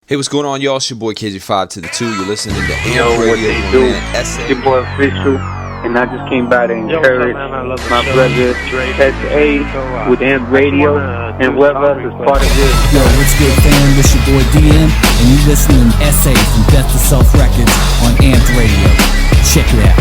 Hey, what's going on, y'all? It's your boy KG5 to the 2. You're listening to ampedradio. SA. Your boy Official, and I just came by to encourage my brother SA with ampedradio and whoever else is part of this. Yo, what's good, fam? This your boy DM, and you listening to SA from Death to Self Records on ampedradio. Check it out.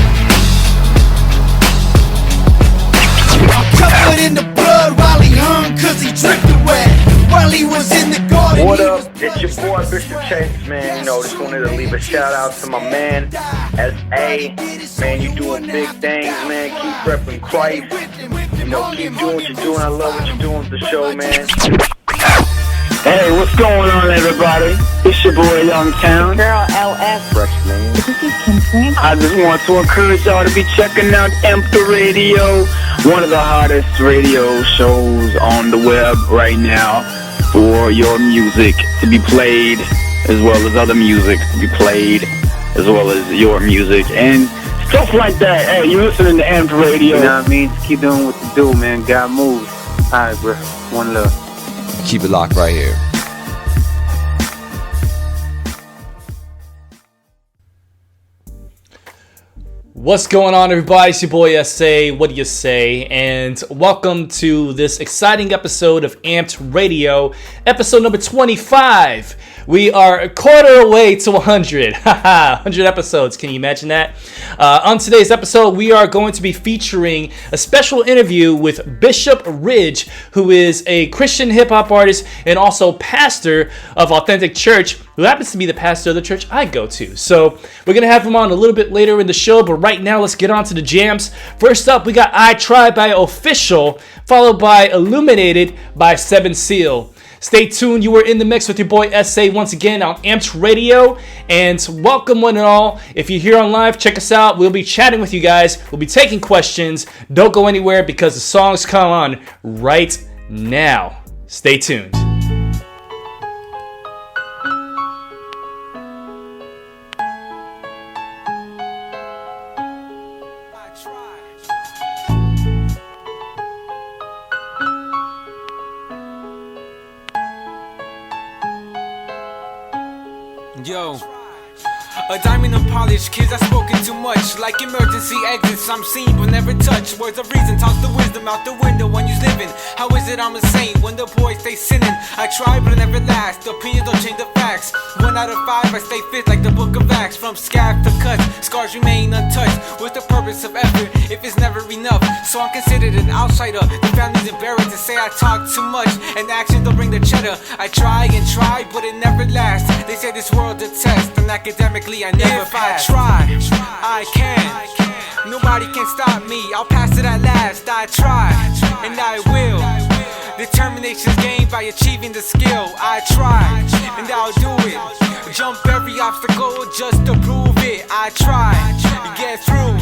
Covered in the blood while he hung, cause he drifted wet. While he was in the garden. What up? It's your boy Bishop Chase, man. You know, just wanted to leave a shout out to my man SA. Man, you doing big things, man. Keep repping Christ. You know, keep doing what you're doing. I love what you're doing with the show, man. Hey, what's going on, everybody? It's your boy Youngtown. Girl LS. Freshman. This is Kim Frank. I just want to encourage y'all to be checking out ampedradio, one of the hottest radio shows on the web right now, for your music to be played, as well as other music to be played, as well as your music, and stuff like that. Hey, you listening to ampedradio. You know what I mean? Just keep doing what you do, man. God moves. Alright, bro. One love. Keep it locked right here. What's going on, everybody? It's your boy SA. What do you say? And welcome to this exciting episode of Amped Radio, episode number 25. We are a quarter away to 100. 100 episodes. Can you imagine that? On today's episode, we are going to be featuring a special interview with Bishop Ridge, who is a Christian hip-hop artist and also pastor of Authentic Church, who happens to be the pastor of the church I go to. So we're going to have him on a little bit later in the show, but right now let's get on to the jams. First up, we got I Try by Official, followed by Illuminated by 7 Seal. Stay tuned. You are in the mix with your boy SA once again on Amped Radio. And welcome one and all. If you're here on live, check us out. We'll be chatting with you guys. We'll be taking questions. Don't go anywhere because the songs come on right now. Stay tuned. Yo, a diamond and polished kids, I've spoken too much. Like emergency exits, I'm seen but never touched. Words of reason, toss the wisdom out the window when you're living. How is it I'm a saint when the boys stay sinning? I try but I never last, the opinions don't change the facts. 1 out of 5, I stay fit like the book of Acts. From scab to cut, scars remain untouched. What's the purpose of effort if it's never enough? So I'm considered an outsider. The family's embarrassed to say I talk too much, and actions don't bring the cheddar. I try and try, but it never lasts. They say this world's a test, and academically I never passed. If I can. Nobody can stop me. I'll pass it at last. I try, and I will. Determination's gained by achieving the skill. I try, and I'll do it. Jump every obstacle just to prove it. I try to get through.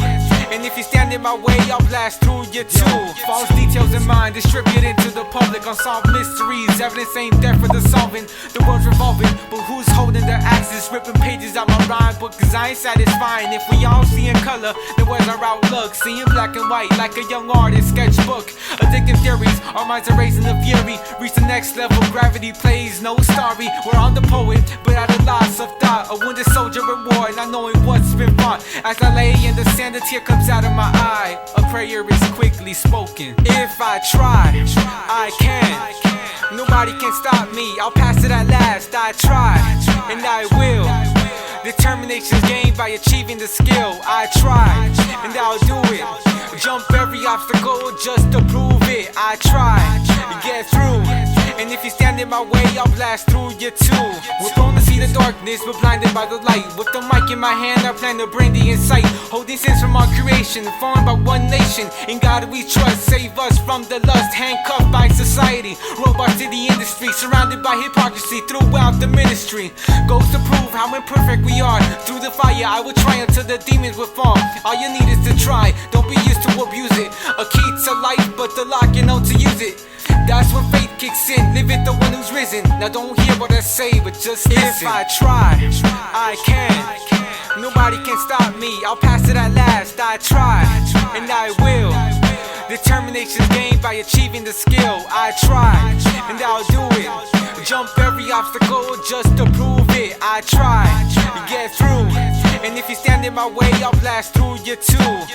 And if you stand in my way, I'll blast through you too. False details in mind, distributed to the public. Unsolved mysteries, evidence ain't there for the solving. The world's revolving, but who's holding the axes? Ripping pages out my rhyme book, cause I ain't satisfying. If we all see in color, then where's our outlook? Seeing black and white like a young artist sketchbook. Addictive theories, our minds are raising the fury. Reach the next level, gravity plays no story. We're on the poet, but at a loss of thought. A wounded soldier in war, not knowing what's been fought. As I lay in the sand, a tear comes out of my eye. A prayer is quickly spoken. If I try, I can. Nobody can stop me. I'll pass it at last. I try, and I will. Determination's gained by achieving the skill. I try, and I'll do it. Jump every obstacle just to prove it. I try to get through. And if you stand in my way, I'll blast through you too. We're prone to see the darkness, but blinded by the light. With the mic in my hand, I plan to bring the insight. Holding sins from our creation, formed by one nation. In God we trust, save us from the lust. Handcuffed by society, robots to the industry. Surrounded by hypocrisy throughout the ministry. Goes to prove how imperfect we are. Through the fire, I will triumph till the demons will fall. All you need is to try, don't be used to abuse it. A key to life, but the lock you know to use it. That's when faith kicks in, live it the one who's risen. Now don't hear what I say, but just listen. If I try, I can. Nobody can stop me, I'll pass it at last. I try, and I will. Determination's gained by achieving the skill. I try, and I'll do it. Jump every obstacle just to prove fit. I try to get through, and if you stand in my way, I'll blast through you too.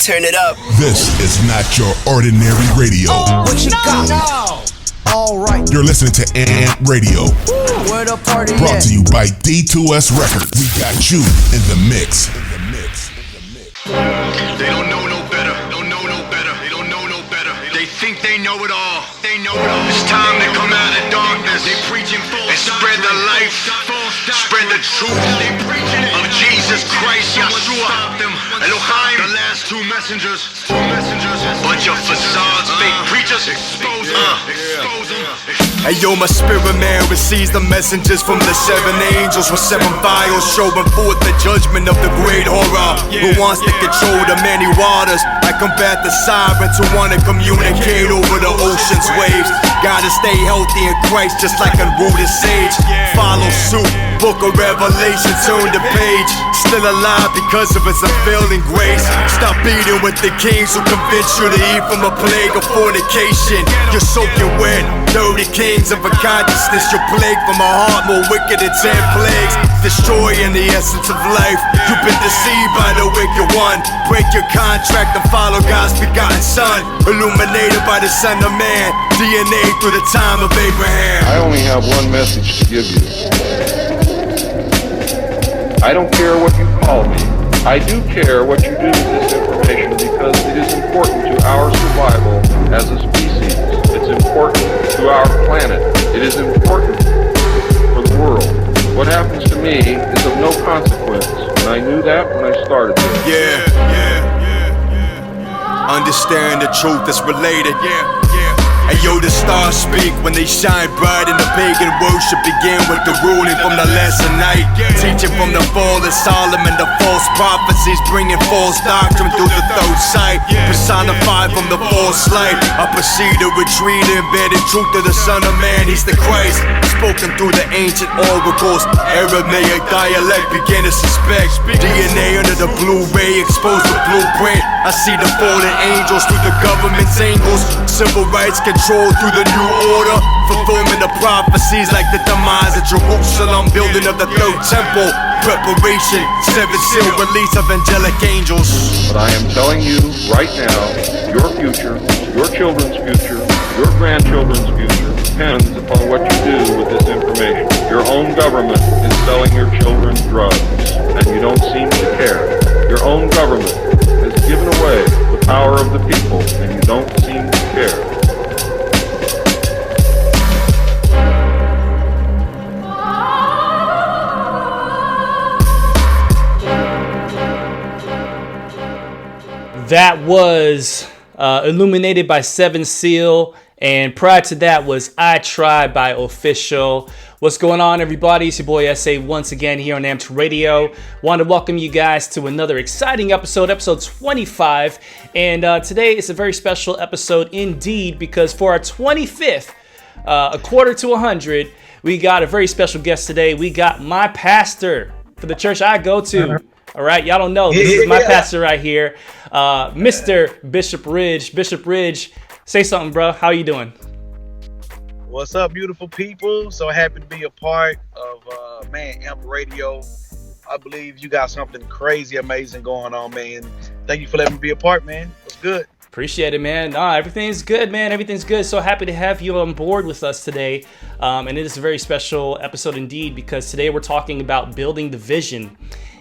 Turn it up. This is not your ordinary radio. What you got? All right. You're listening to Amp Radio. Where the party Brought at? to you by D2S Records. We got you in the mix. They don't know no better. Don't know no better. They don't know no better. They think they know it all. They know it all. It's time to come out of darkness. They preaching false and spread the life, spread the truth of Jesus Christ, Yeshua, Elohim. The last two messengers. Bunch of facades, fake preachers. Expose them. Hey yo, my spirit man receives the messengers from the seven angels with seven vials, showing forth the judgment of the great horror who wants to control the many waters. I combat the sirens who want to communicate over the ocean's waves. Gotta stay healthy in Christ just like a rooted sage. Follow suit, book of Revelation, turn the page. Still alive because of his unfailing grace. Stop beating with the kings who convince you to eat from a plague of fornication. You're soaking wet, dirty kings of a consciousness. You're plagued from a heart more wicked than 10 plagues. Destroying the essence of life. You've been deceived by the wicked one. Break your contract and follow God's begotten son. Illuminated by the Son of Man. DNA through the time of Abraham. I only have one message to give you. I don't care what you call me. I do care what you do with this information because it is important to our survival as a species. It's important to our planet. It is important for the world. What happens to me is of no consequence, and I knew that when I started this. Yeah. Understand the truth that's related. And yo, the stars speak when they shine bright, and the pagan worship began with the ruling from the lesser night. Teaching from the fall of Solomon, the false prophecies, bringing false doctrine through the third sight. Personified from the false light, I proceed to retreat, embedded truth to the Son of Man. He's the Christ, spoken through the ancient oracles. Aramaic dialect began to suspect. DNA under the Blu-ray exposed the blueprint. I see the fallen angels through the government's angles. Civil rights controlled through the new order, fulfillment of prophecies like the demise of Jerusalem, building of the third temple, preparation, seven seal release of angelic angels. But I am telling you right now, your future, your children's future, your grandchildren's future depends upon what you do with this information. Your own government is selling your children drugs, and you don't seem to care. Your own government has given away the power of the people, and you don't seem to care. That was Illuminated by Seven Seal, and prior to that was I Try by Official. What's going on, everybody? It's your boy S.A. once again here on Amped Radio. Want to welcome you guys to another exciting episode 25. And today is a very special episode indeed, because for our 25th, a quarter to 100, we got a very special guest today. We got my pastor for the church I go to. All right, y'all don't know. This is my pastor right here, Mr. Bishop Ridge. Bishop Ridge, say something, bro. How you doing? What's up, beautiful people? So happy to be a part of, Amp Radio. I believe you got something crazy, amazing going on, man. Thank you for letting me be a part, man. What's good? Appreciate it, man. Nah, everything's good, man. Everything's good. So happy to have you on board with us today. And it is a very special episode indeed, because today we're talking about building the vision.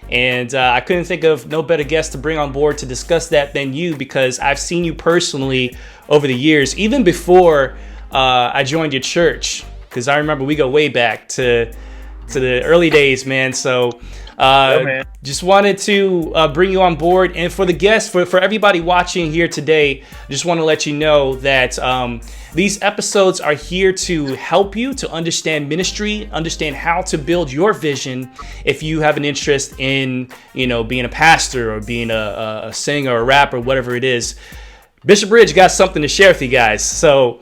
And I couldn't think of no better guest to bring on board to discuss that than you, because I've seen you personally over the years, even before I joined your church, because I remember we go way back to the early days, man. So man. Just wanted to bring you on board, and for the guests, for everybody watching here today, just want to let you know that these episodes are here to help you to understand ministry, understand how to build your vision. If you have an interest in, being a pastor or being a singer or a rapper, whatever it is, Bishop Ridge got something to share with you guys. So,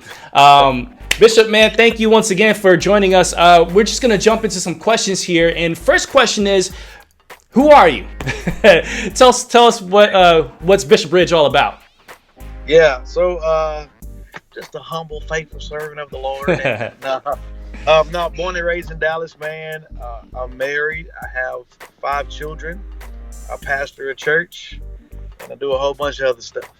Bishop, man, thank you once again for joining us. We're just going to jump into some questions here. And first question is, who are you? tell us what's Bishop Ridge all about. Yeah, so just a humble, faithful servant of the Lord. And, born and raised in Dallas, man. I'm married. I have 5 children. I pastor a church, and I do a whole bunch of other stuff.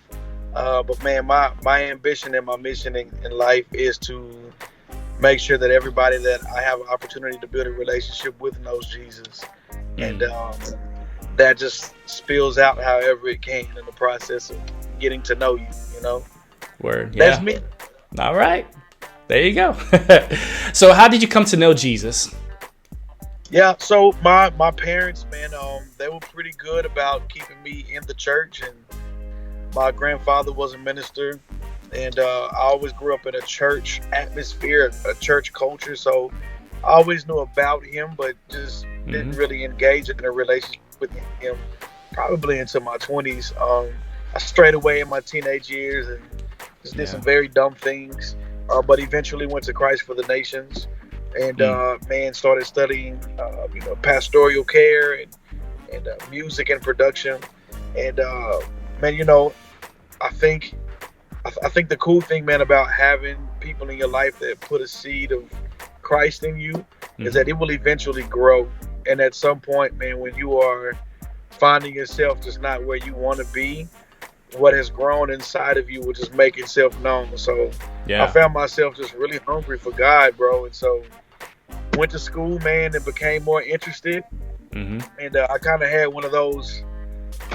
But man, my ambition and my mission in life is to make sure that everybody that I have an opportunity to build a relationship with knows Jesus. And that just spills out however it can in the process of getting to know you, Word. Yeah. That's me. All right. There you go. So how did you come to know Jesus? Yeah, so my parents, man, they were pretty good about keeping me in the church, and my grandfather was a minister, and I always grew up in a church atmosphere, a church culture, so I always knew about him, but just didn't really engage in a relationship with him probably until my 20s. I strayed away in my teenage years and just did some very dumb things, but eventually went to Christ for the Nations, and started studying pastoral care and music and production, and I think the cool thing, man, about having people in your life that put a seed of Christ in you is that it will eventually grow. And at some point, man, when you are finding yourself just not where you want to be, what has grown inside of you will just make itself known. So I found myself just really hungry for God, bro. And so went to school, man, and became more interested. And I kind of had one of those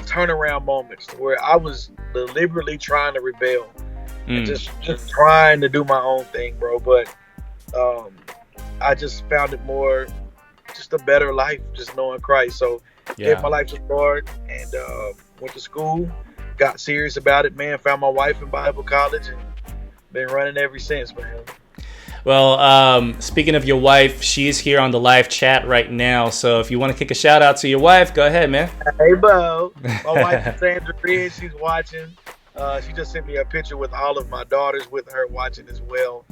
turnaround moments where I was deliberately trying to rebel and just trying to do my own thing, bro. But I just found it more just a better life, just knowing Christ. So gave my life to the Lord and went to school, got serious about it, man. Found my wife in Bible college and been running ever since, man. Well, speaking of your wife, she's here on the live chat right now. So if you want to kick a shout out to your wife, go ahead, man. Hey, Bo. My wife is Sandra Ridge. She's watching. She just sent me a picture with all of my daughters with her watching as well.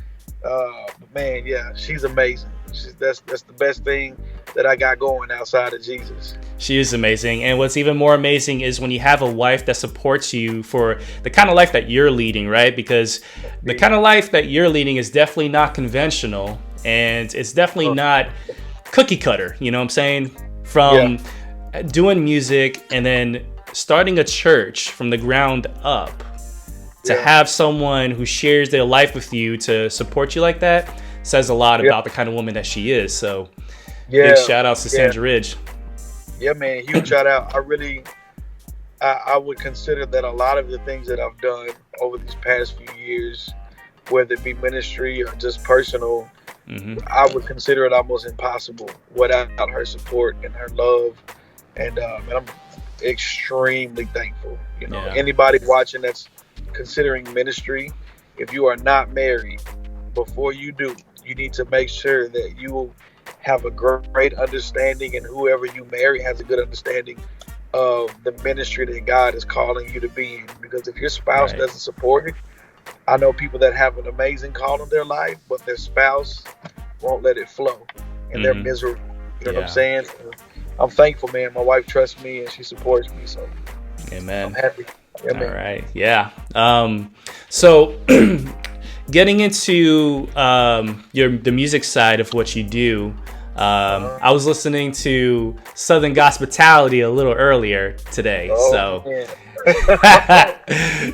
Man, yeah, she's amazing. That's the best thing that I got going outside of Jesus. She is amazing. And what's even more amazing is when you have a wife that supports you for the kind of life that you're leading, right? Because the kind of life that you're leading is definitely not conventional, and it's definitely not cookie cutter, you know what I'm saying? From doing music and then starting a church from the ground up, to have someone who shares their life with you to support you like that says a lot about the kind of woman that she is. So big shout outs to Sandra Ridge. Yeah, man, huge shout out. I would consider that a lot of the things that I've done over these past few years, whether it be ministry or just personal, I would consider it almost impossible without her support and her love. And I'm extremely thankful. Anybody watching that's considering ministry, if you are not married, before you do, you need to make sure that you have a great understanding, and whoever you marry has a good understanding of the ministry that God is calling you to be in. Because if your spouse doesn't support it, I know people that have an amazing call in their life, but their spouse won't let it flow, and they're miserable. You know what I'm saying? I'm thankful, man. My wife trusts me and she supports me, so amen. I'm happy. Yeah, all right, so getting into the music side of what you do, I was listening to Southern Gospitality a little earlier today.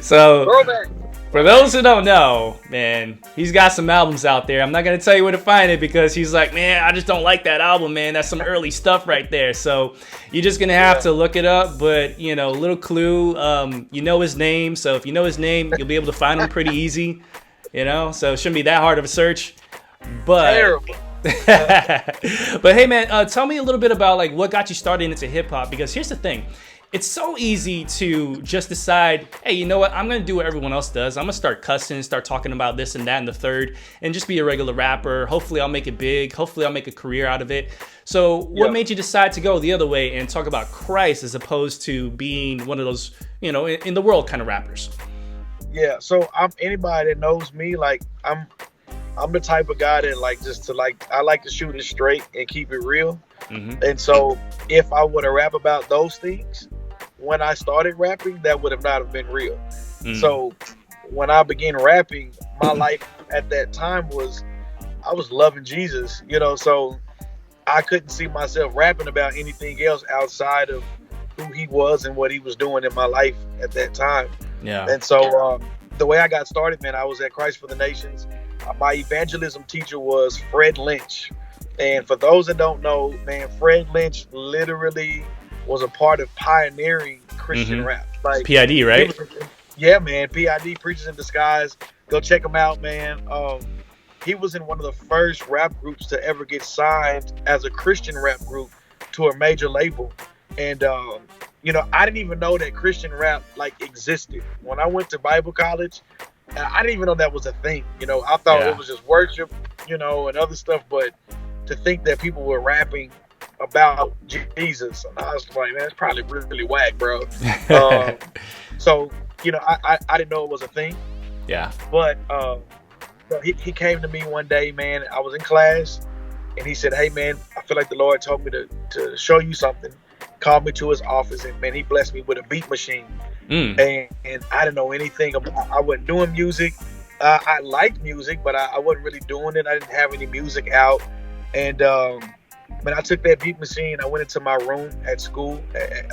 So for those who don't know, man, he's got some albums out there. I'm not going to tell you where to find it because he's like, man, I just don't like that album, man. That's some early stuff right there. So you're just going to have to look it up. But, little clue, his name. So if you know his name, you'll be able to find him pretty easy, so it shouldn't be that hard of a search. But But hey, man, tell me a little bit about like what got you started into hip hop. Because here's the thing. It's so easy to just decide, hey, you know what? I'm going to do what everyone else does. I'm going to start cussing, start talking about this and that and the third, and just be a regular rapper. Hopefully I'll make it big. Hopefully I'll make a career out of it. So what made you decide to go the other way and talk about Christ as opposed to being one of those, you know, in the world kind of rappers? Yeah, so I'm anybody that knows me, like I'm the type of guy that I like to shoot it straight and keep it real. Mm-hmm. And so if I would have rap about those things when I started rapping, that would have not have been real. So when I began rapping, my life at that time I was loving Jesus, you know, so I couldn't see myself rapping about anything else outside of who he was and what he was doing in my life at that time. Yeah. And so the way I got started, man, I was at Christ for the Nations. My evangelism teacher was Fred Lynch. And for those that don't know, man, Fred Lynch literally was a part of pioneering Christian rap. Like PID, right? Yeah, man. PID, Preachers in Disguise. Go check him out, man. He was in one of the first rap groups to ever get signed as a Christian rap group to a major label. And, you know, I didn't even know that Christian rap like existed. When I went to Bible college, I didn't even know that was a thing. You know, I thought it was just worship, you know, and other stuff. But to think that people were rapping about Jesus, and I was like, man, it's probably really, really whack, bro. So, you know, I didn't know it was a thing. Yeah. But he came to me one day, man. I was in class, and he said, hey, man, I feel like the Lord told me to show you something. Called me to his office, and man, he blessed me with a beat machine. And I didn't know anything about. I wasn't doing music. I liked music, but I wasn't really doing it. I didn't have any music out. And when I took that beat machine, I went into my room at school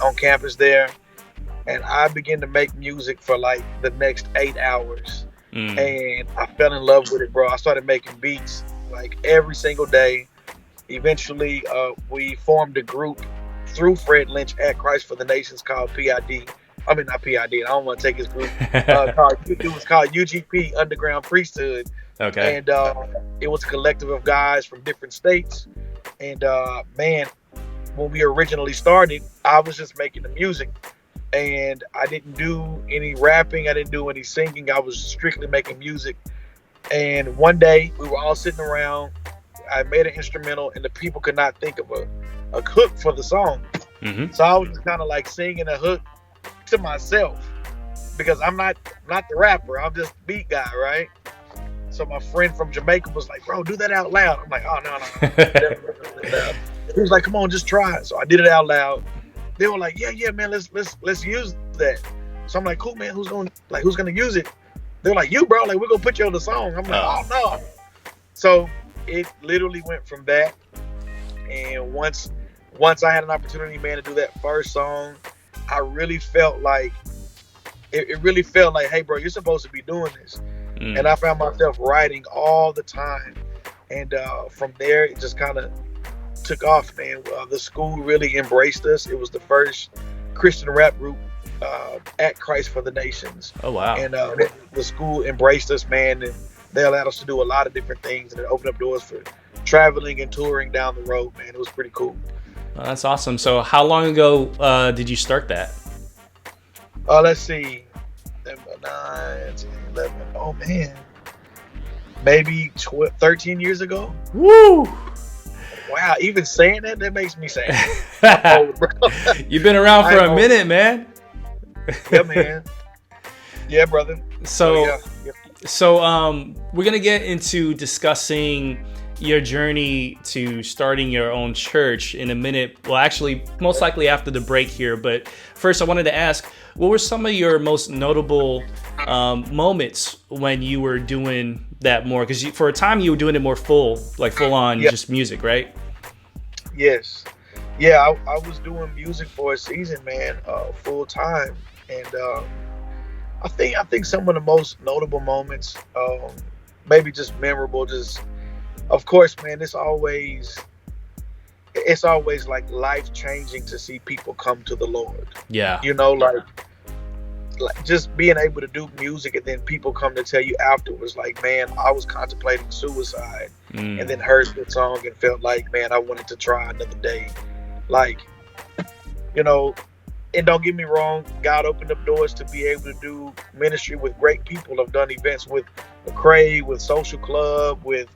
on campus there, and I began to make music for like the next 8 hours. And I fell in love with it, bro. I started making beats like every single day. Eventually, we formed a group through Fred Lynch at Christ for the Nations called PID. I mean, not PID. I don't want to take his group. It was called UGP, Underground Priesthood. Okay. And it was a collective of guys from different states. And man, when we originally started, I was just making the music. And I didn't do any rapping. I didn't do any singing. I was strictly making music. And one day, we were all sitting around. I made an instrumental, and the people could not think of a hook for the song. So I was just kind of like singing a hook to myself because I'm not the rapper. I'm just the beat guy, right? So my friend from Jamaica was like, bro, do that out loud. I'm like, oh, no. He was like, come on, just try it. So I did it out loud. They were like, yeah, man, let's use that. So I'm like, cool, man, who's gonna use it? They're like, you, bro, like we're gonna put you on the song. I'm like, oh no. So it literally went from that. And once I had an opportunity, man, to do that first song, I really felt like it really felt like, hey, bro, you're supposed to be doing this. And I found myself writing all the time. And from there, it just kind of took off, man. The school really embraced us. It was the first Christian rap group at Christ for the Nations. Oh, wow. And the school embraced us, man. And they allowed us to do a lot of different things. And it opened up doors for traveling and touring down the road, man. It was pretty cool. Well, that's awesome. So how long ago did you start that? Let's see. 9, 10, 11. Oh, man. Maybe 13 years ago. Woo! Wow, even saying that makes me sad. I'm old, bro. You've been around for a minute, man. Yeah, man. Yeah, brother. So we're going to get into discussing your journey to starting your own church in a minute. Well, actually, most likely after the break here. But first, I wanted to ask, what were some of your most notable moments when you were doing that more? Because for a time, you were doing it more full on just music, right? Yes. Yeah, I was doing music for a season, man, full time. And I think some of the most notable moments, maybe just memorable, of course, man, it's always like life changing to see people come to the Lord. Yeah. You know, like like just being able to do music, and then people come to tell you afterwards, like, man, I was contemplating suicide, and then heard the song and felt like, man, I wanted to try another day. Like, you know, and don't get me wrong, God opened up doors to be able to do ministry with great people. I've done events with McCrae, with Social Club, with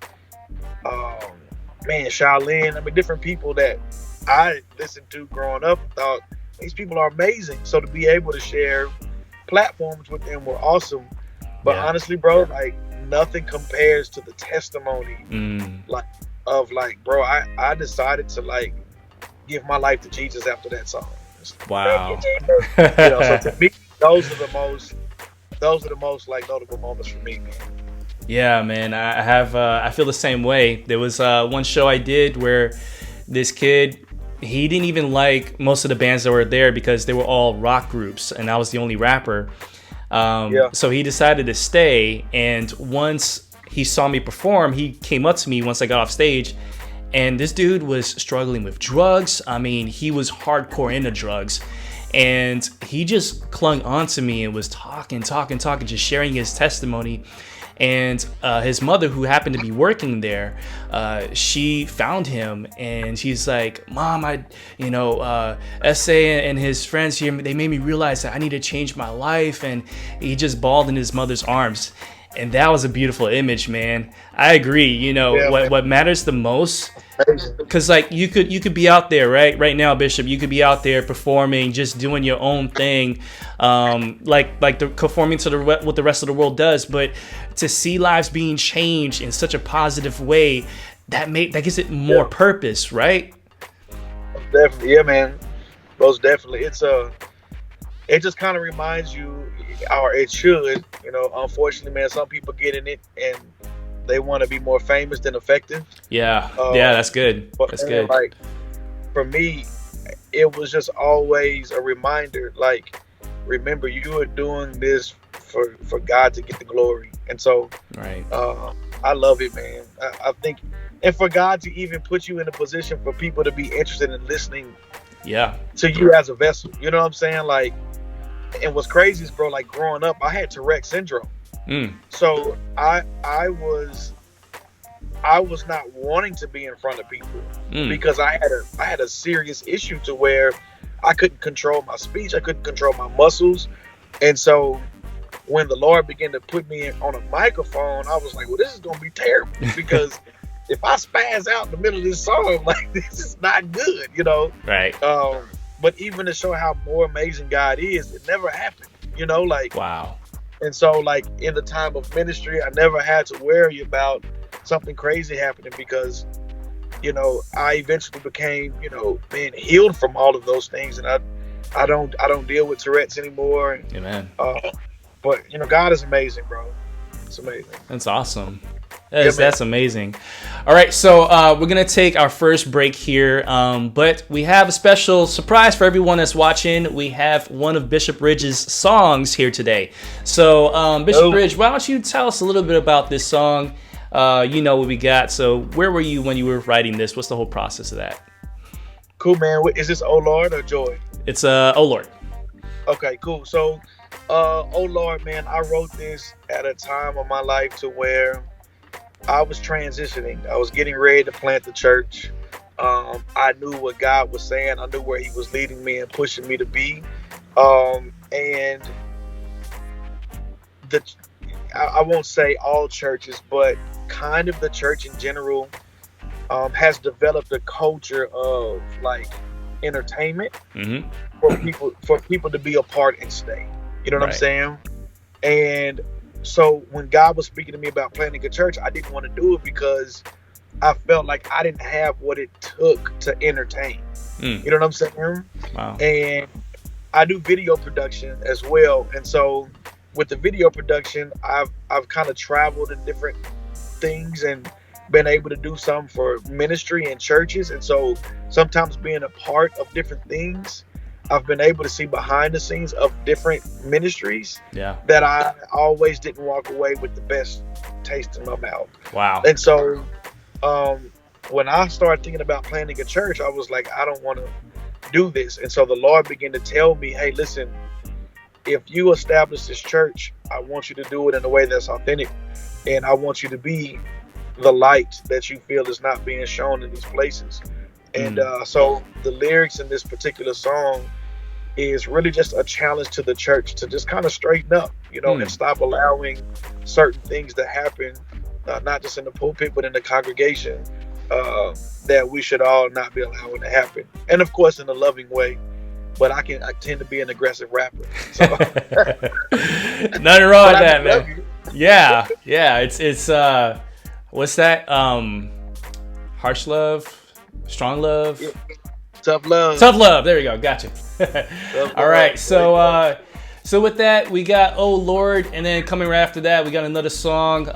Shaolin. I mean, different people that I listened to growing up, thought these people are amazing. So to be able to share platforms with them were awesome. But honestly, bro, like nothing compares to the testimony bro, I decided to like give my life to Jesus after that song. Wow. So to me, those are the most like notable moments for me, man. Yeah, man, I feel the same way. There was one show I did where this kid, he didn't even like most of the bands that were there because they were all rock groups and I was the only rapper. So he decided to stay, and once he saw me perform, he came up to me once I got off stage, and this dude was struggling with drugs. I mean, he was hardcore into drugs, and he just clung on to me and was talking, just sharing his testimony. And his mother, who happened to be working there, she found him, and she's like, "Mom, S.A. and his friends here, they made me realize that I need to change my life." And he just bawled in his mother's arms. And that was a beautiful image, man. I agree. What matters the most, because like you could be out there right now, Bishop. You could be out there performing, just doing your own thing, conforming to what the rest of the world does. But to see lives being changed in such a positive way, that gives it more purpose, right? Definitely, yeah, man. Most definitely, it just kind of reminds you, or it should, unfortunately, man, some people get in it and they want to be more famous than effective. Yeah, that's good. That's good. Like, for me, it was just always a reminder, like, remember, you are doing this for God to get the glory. And so, right. I love it, man. I think, and for God to even put you in a position for people to be interested in listening to you as a vessel. You know what I'm saying? Like, and what's crazy is, bro, like growing up, I had Tourette syndrome. So I was not wanting to be in front of people because I had a serious issue to where I couldn't control my speech, I couldn't control my muscles. And so when the Lord began to put me on a microphone, I was like, well, this is gonna be terrible, because if I spaz out in the middle of this song, like, this is not good, Right. But even to show how more amazing God is, it never happened, like, wow. And so, like, in the time of ministry, I never had to worry about something crazy happening, because, I eventually became, healed from all of those things, and I don't deal with Tourette's anymore. Amen. But God is amazing, bro. It's amazing. That's awesome. That's amazing. All right, so we're going to take our first break here, but we have a special surprise for everyone that's watching. We have one of Bishop Ridge's songs here today. So, Bishop Ridge, why don't you tell us a little bit about this song? You know what we got. So where were you when you were writing this? What's the whole process of that? Cool, man. Is this Oh Lord or Joy? It's Oh Lord. Okay, cool. So, Oh Lord, man, I wrote this at a time of my life to where I was transitioning. I was getting ready to plant the church. I knew what God was saying. I knew where he was leading me and pushing me to be. And I won't say all churches, but kind of the church in general has developed a culture of like entertainment for people to be a part and stay. You know what I'm saying? And so when God was speaking to me about planting a church, I didn't want to do it because I felt like I didn't have what it took to entertain. You know what I'm saying? Wow. And I do video production as well. And so with the video production, I've kind of traveled in different things and been able to do some for ministry and churches. And so sometimes being a part of different things, I've been able to see behind the scenes of different ministries that I always didn't walk away with the best taste in my mouth. Wow. And so when I started thinking about planting a church, I was like, I don't want to do this. And so the Lord began to tell me, hey, listen, if you establish this church, I want you to do it in a way that's authentic, and I want you to be the light that you feel is not being shown in these places. And so the lyrics in this particular song is really just a challenge to the church to just kind of straighten up, you know, and stop allowing certain things to happen, not just in the pulpit, but in the congregation, that we should all not be allowing to happen. And of course, in a loving way. But I tend to be an aggressive rapper. So. Nothing wrong with that, man. Yeah. It's what's that? Harsh love, strong love, tough love. Tough love. There we go. Gotcha. All right. So with that, we got "Oh Lord," and then coming right after that, we got another song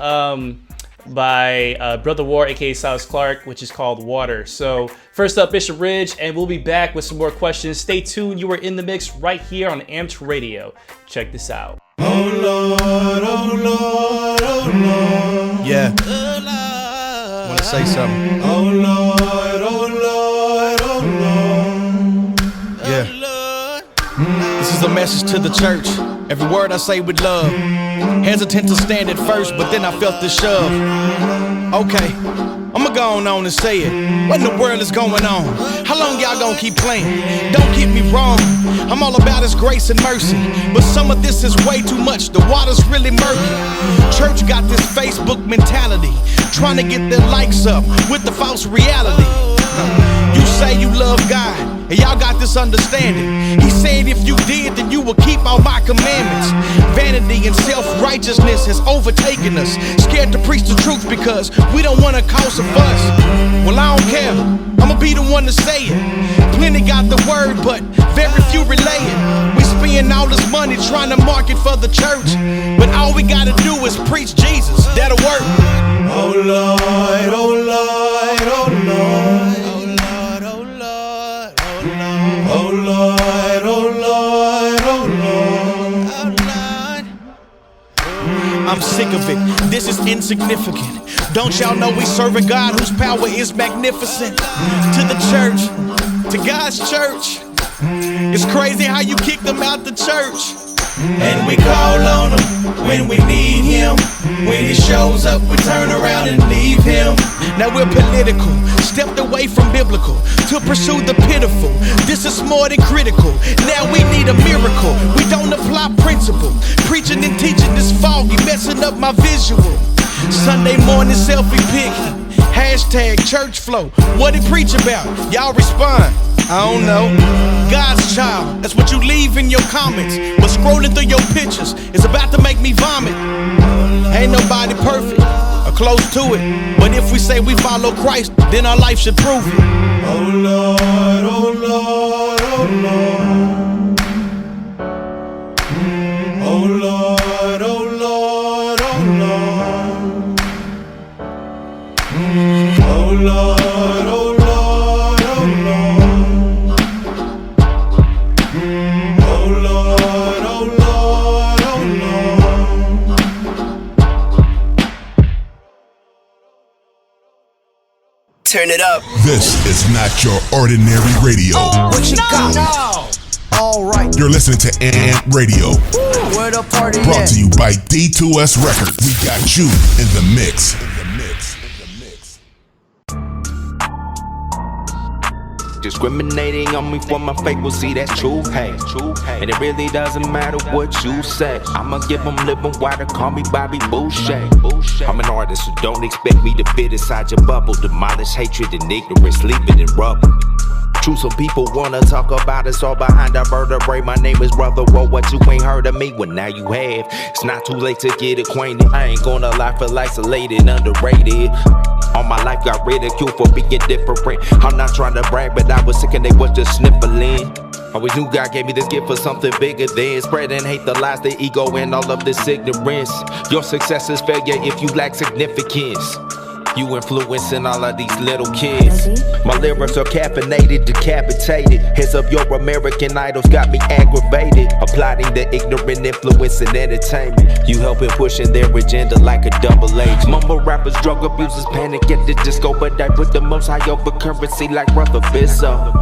by Brother War, aka Silas Clark, which is called "Water." So first up, Bishop Ridge, and we'll be back with some more questions. Stay tuned. You are in the mix right here on Amped Radio. Check this out. Oh Lord, oh Lord, oh Lord. Yeah. I want to say something. Oh Lord, oh Lord, oh Lord. Yeah. This is a message to the church. Every word I say with love. Hesitant to stand at first, but then I felt the shove. Okay, I'ma go on and say it. What in the world is going on? How long y'all gonna keep playing? Don't get me wrong, I'm all about His grace and mercy, but some of this is way too much. The water's really murky. Church got this Facebook mentality, trying to get their likes up with the false reality. You say you love God, and y'all got this understanding. He said if you did, then you would keep all my commandments. Vanity and self-righteousness has overtaken us. Scared to preach the truth because we don't want to cause a fuss. Well, I don't care, I'ma be the one to say it. Plenty got the word, but very few relay it. We spend all this money trying to market for the church, but all we gotta do is preach Jesus. That'll work. Oh Lord, oh Lord, oh Lord. Oh Lord, oh Lord, oh Lord. I'm sick of it, this is insignificant. Don't y'all know we serve a God whose power is magnificent? To the church, to God's church. It's crazy how you kick them out the church. And we call on Him when we need Him. When He shows up, we turn around and leave Him. Now we're political, stepped away from biblical to pursue the pitiful. This is more than critical. Now we need a miracle. We don't apply principle. Preaching and teaching is foggy, messing up my visual. Sunday morning selfie pic, hashtag church flow. What he preach about? Y'all respond. I don't know. God's child, that's what you leave in your comments. But scrolling through your pictures is about to make me vomit. Ain't nobody perfect or close to it, but if we say we follow Christ, then our life should prove it. Oh Lord, oh Lord, oh Lord. Oh Lord, oh Lord, oh Lord. Oh Lord, oh Lord, oh Lord. Turn it up. This is not your ordinary radio. What you got? All right. You're listening to Amp Radio. Where the party Brought at? to you by D2S Records. We got you in the mix. Discriminating on me for my fake, well see that's true hate. And it really doesn't matter what you say. I'ma give them living water, call me Bobby Boucher. I'm an artist, so don't expect me to fit inside your bubble. Demolish hatred and ignorance, leave it in rubble. True, some people wanna talk about us all behind a vertebrae. My name is Brother Whoa, what you ain't heard of me? Well now you have. It's not too late to get acquainted. I ain't gonna lie, feel isolated, underrated. All my life got ridiculed for being different. I'm not trying to brag, but I was sick and they was just sniffling. Always knew God gave me this gift for something bigger than spreading hate, the lies, the ego, and all of this ignorance. Your success is failure if you lack significance. You influencing all of these little kids. My lyrics are caffeinated, decapitated. Heads of your American idols got me aggravated. Applauding the ignorant influence and entertainment. You helping pushing their agenda like a double agent. Mumble rappers, drug abusers, panic at the disco. But I put the most high over currency like Brother Bisso.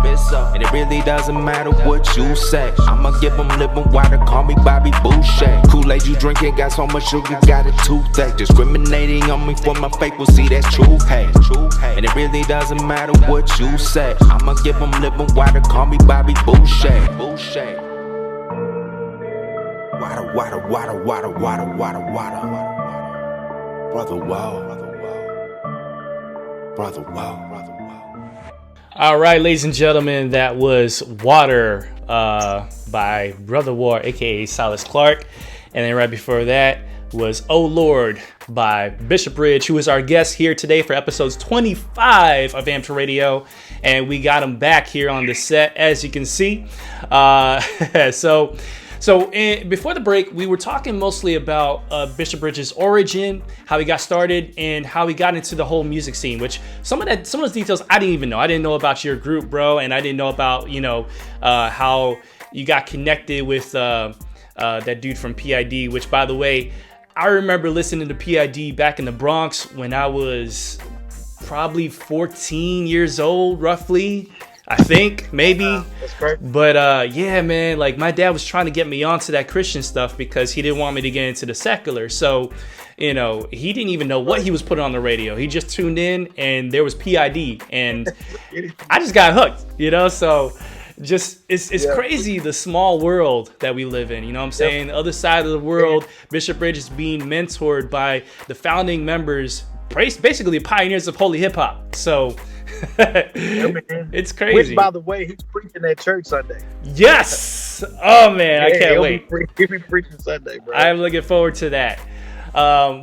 And it really doesn't matter what you say. I'ma give them living water, call me Bobby Boucher. Kool-Aid you drinking got so much sugar, got a toothache. Discriminating on me for my fake, well see that's true hate. And it really doesn't matter what you say. I'ma give them living water, call me Bobby Boucher. Water, water, water, water, water, water, water. Brother, wow. Brother, wow. All right, ladies and gentlemen, that was Water by Brother War, aka Silas Clark. And then right before that was Oh Lord by Bishop Ridge, who is our guest here today for episodes 25 of Amped Radio. And we got him back here on the set, as you can see. Before the break, we were talking mostly about Bishop Bridges' origin, how he got started, and how he got into the whole music scene. Which some of those details I didn't even know. I didn't know about your group, bro, and I didn't know about how you got connected with that dude from PID. Which, by the way, I remember listening to PID back in the Bronx when I was probably 14 years old, roughly. I think, maybe. That's correct. But yeah, man, like my dad was trying to get me onto that Christian stuff because he didn't want me to get into the secular. So, he didn't even know what he was putting on the radio. He just tuned in and there was PID and I just got hooked, So just it's crazy the small world that we live in. You know what I'm saying? The other side of the world, Bishop Ridge is being mentored by the founding members, basically pioneers of holy hip hop. So it's crazy. Which, by the way, he's preaching at church Sunday. Yes. Oh man, I can't wait. He'll be preaching Sunday, bro. I'm looking forward to that.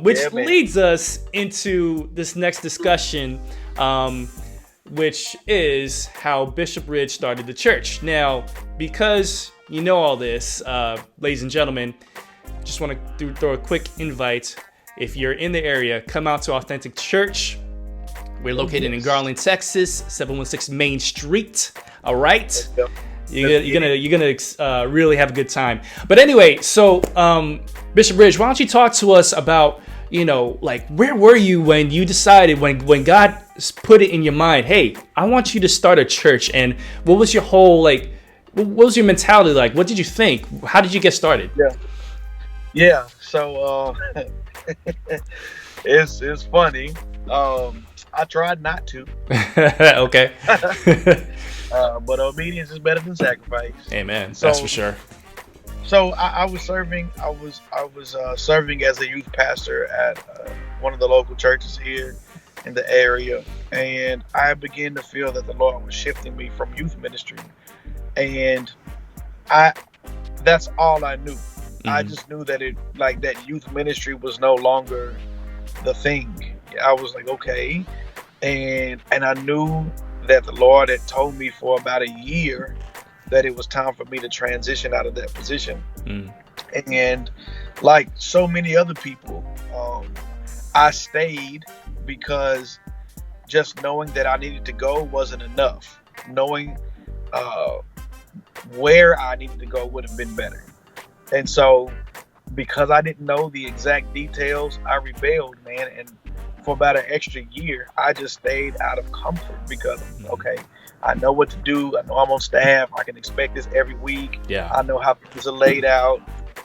Which leads us into this next discussion, which is how Bishop Ridge started the church. Now, because you know all this, ladies and gentlemen, just want to throw a quick invite. If you're in the area, come out to Authentic Church. We're located in Garland, Texas, 716 Main Street. All right, you're gonna really have a good time. But anyway, so Bishop Ridge, why don't you talk to us about where were you when you decided when God put it in your mind, hey, I want you to start a church, and what was your whole what was your mentality like? What did you think? How did you get started? Yeah. So it's funny. I tried not to. Okay. But obedience is better than sacrifice. Amen. That's for sure. So I was serving. I was serving as a youth pastor at one of the local churches here in the area, and I began to feel that the Lord was shifting me from youth ministry, and that's all I knew. I just knew that that youth ministry was no longer the thing. I was like, okay. And I knew that the Lord had told me for about a year that it was time for me to transition out of that position. And like so many other people, I stayed because just knowing that I needed to go wasn't enough. Knowing where I needed to go would have been better. And so because I didn't know the exact details, I rebelled, man. And for about an extra year, I just stayed out of comfort because, okay, I know what to do. I know I'm on staff. I can expect this every week. Yeah. I know how things are laid out.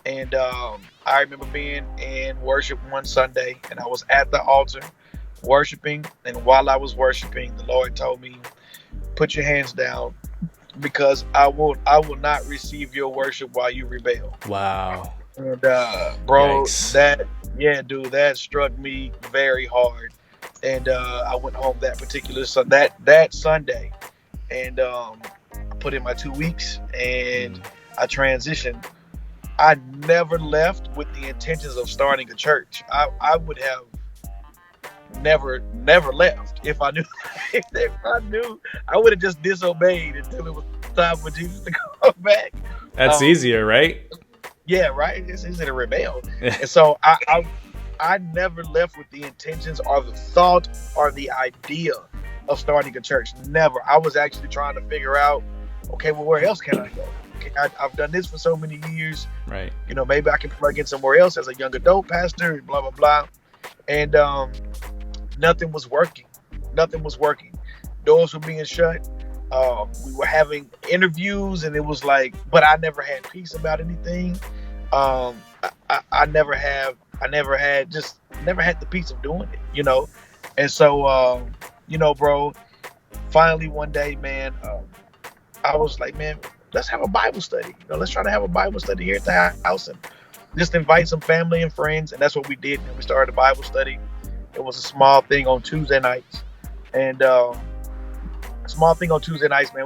And I remember being in worship one Sunday, and I was at the altar worshiping. And while I was worshiping, the Lord told me, put your hands down, because I will not receive your worship while you rebel. Wow. And bro, Yikes. that struck me very hard. And I went home that particular that Sunday, and I put in my 2 weeks, and I transitioned. I never left with the intentions of starting a church. I would have never left if I knew. If I knew, I would have just disobeyed until it was time for Jesus to come back. That's easier, right? Yeah, right. It's easy to rebel. And so I I never left with the intentions or the thought or the idea of starting a church. Never. I was actually trying to figure out, okay, well, where else can I go? Okay, I've done this for so many years. Right. You know, maybe I can plug in somewhere else as a young adult pastor, blah, blah, blah. And nothing was working. Nothing was working. Doors were being shut. We were having interviews, and it was like, but I never had peace about anything. I never had the peace of doing it, you know. And so, you know, bro, finally one day, man, I was like, man, let's have a Bible study. You know, let's try to have a Bible study here at the house and just invite some family and friends. And that's what we did. And we started a Bible study. It was a small thing on Tuesday nights. And man,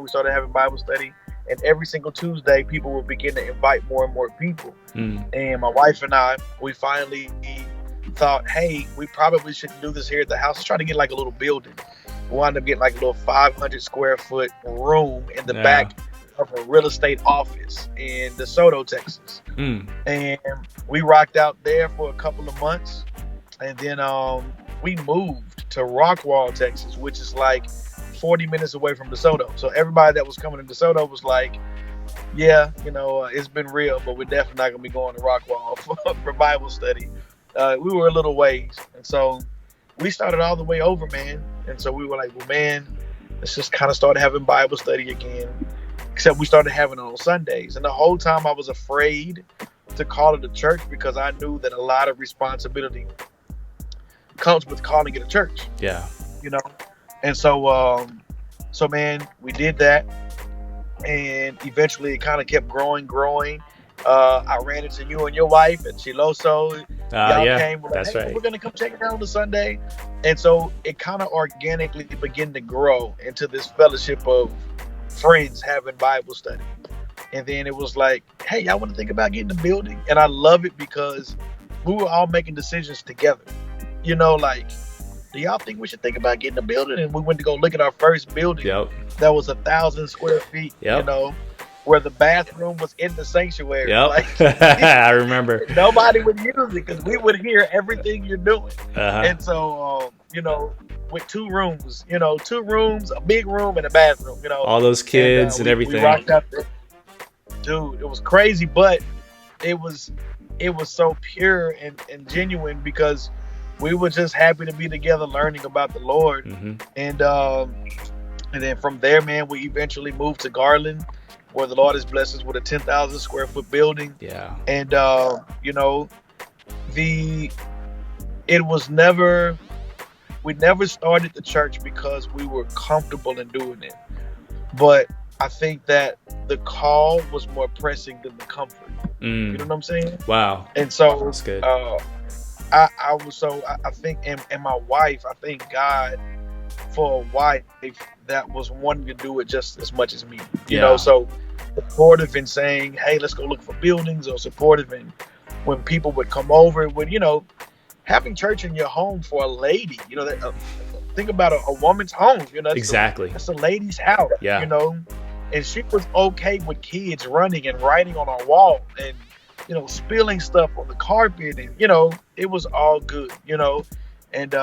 we started having Bible study. And every single Tuesday, people would begin to invite more and more people. And my wife and I, we finally thought, hey, we probably shouldn't do this here at the house. Let's try to get like a little building. We wound up getting like a little 500 square foot room in the back of a real estate office in DeSoto, Texas. And we rocked out there for a couple of months. And then we moved to Rockwall, Texas, which is like 40 minutes away from DeSoto. So everybody that was coming to DeSoto was like, yeah, you know, it's been real, but we're definitely not going to be going to Rockwall for Bible study. We were a little ways. And so we started all the way over, man. And so we were like, well, man, let's just kind of start having Bible study again. Except we started having it on Sundays. And the whole time I was afraid to call it a church because I knew that a lot of responsibility comes with calling it a church. Yeah. You know? And so, man, we did that. And eventually it kind of kept growing. I ran into you and your wife at Chiloso. Y'all came. We're like, that's hey, right. We're going to come check it out on the Sunday. And so it kind of organically began to grow into this fellowship of friends having Bible study. And then it was like, hey, y'all want to think about getting a building? And I love it because we were all making decisions together. You know, like, do y'all think we should think about getting a building? And we went to go look at our first building. That was 1,000 square feet, you know, where the bathroom was in the sanctuary. Like, I remember. Nobody would use it because we would hear everything you're doing. And so, you know, with 2 rooms, you know, 2 rooms, a big room and a bathroom, you know. All those kids and everything. We rocked out there. Dude, it was crazy, but it was so pure and genuine because we were just happy to be together learning about the Lord. And then from there, man, we eventually moved to Garland, where the Lord has blessed us with a 10,000 square foot building. Yeah. And, you know, we never started the church because we were comfortable in doing it. But I think that the call was more pressing than the comfort. You know what I'm saying? Wow. And so that's good. I think, and my wife, I thank God for a wife that was wanting to do it just as much as me. You know, so supportive in saying, hey, let's go look for buildings, or supportive in when people would come over. When, you know, having church in your home for a lady, you know, think about a woman's home. You know, exactly. It's a lady's house. You know, and she was okay with kids running and writing on our wall and, you know, spilling stuff on the carpet, and, you know, it was all good, you know. And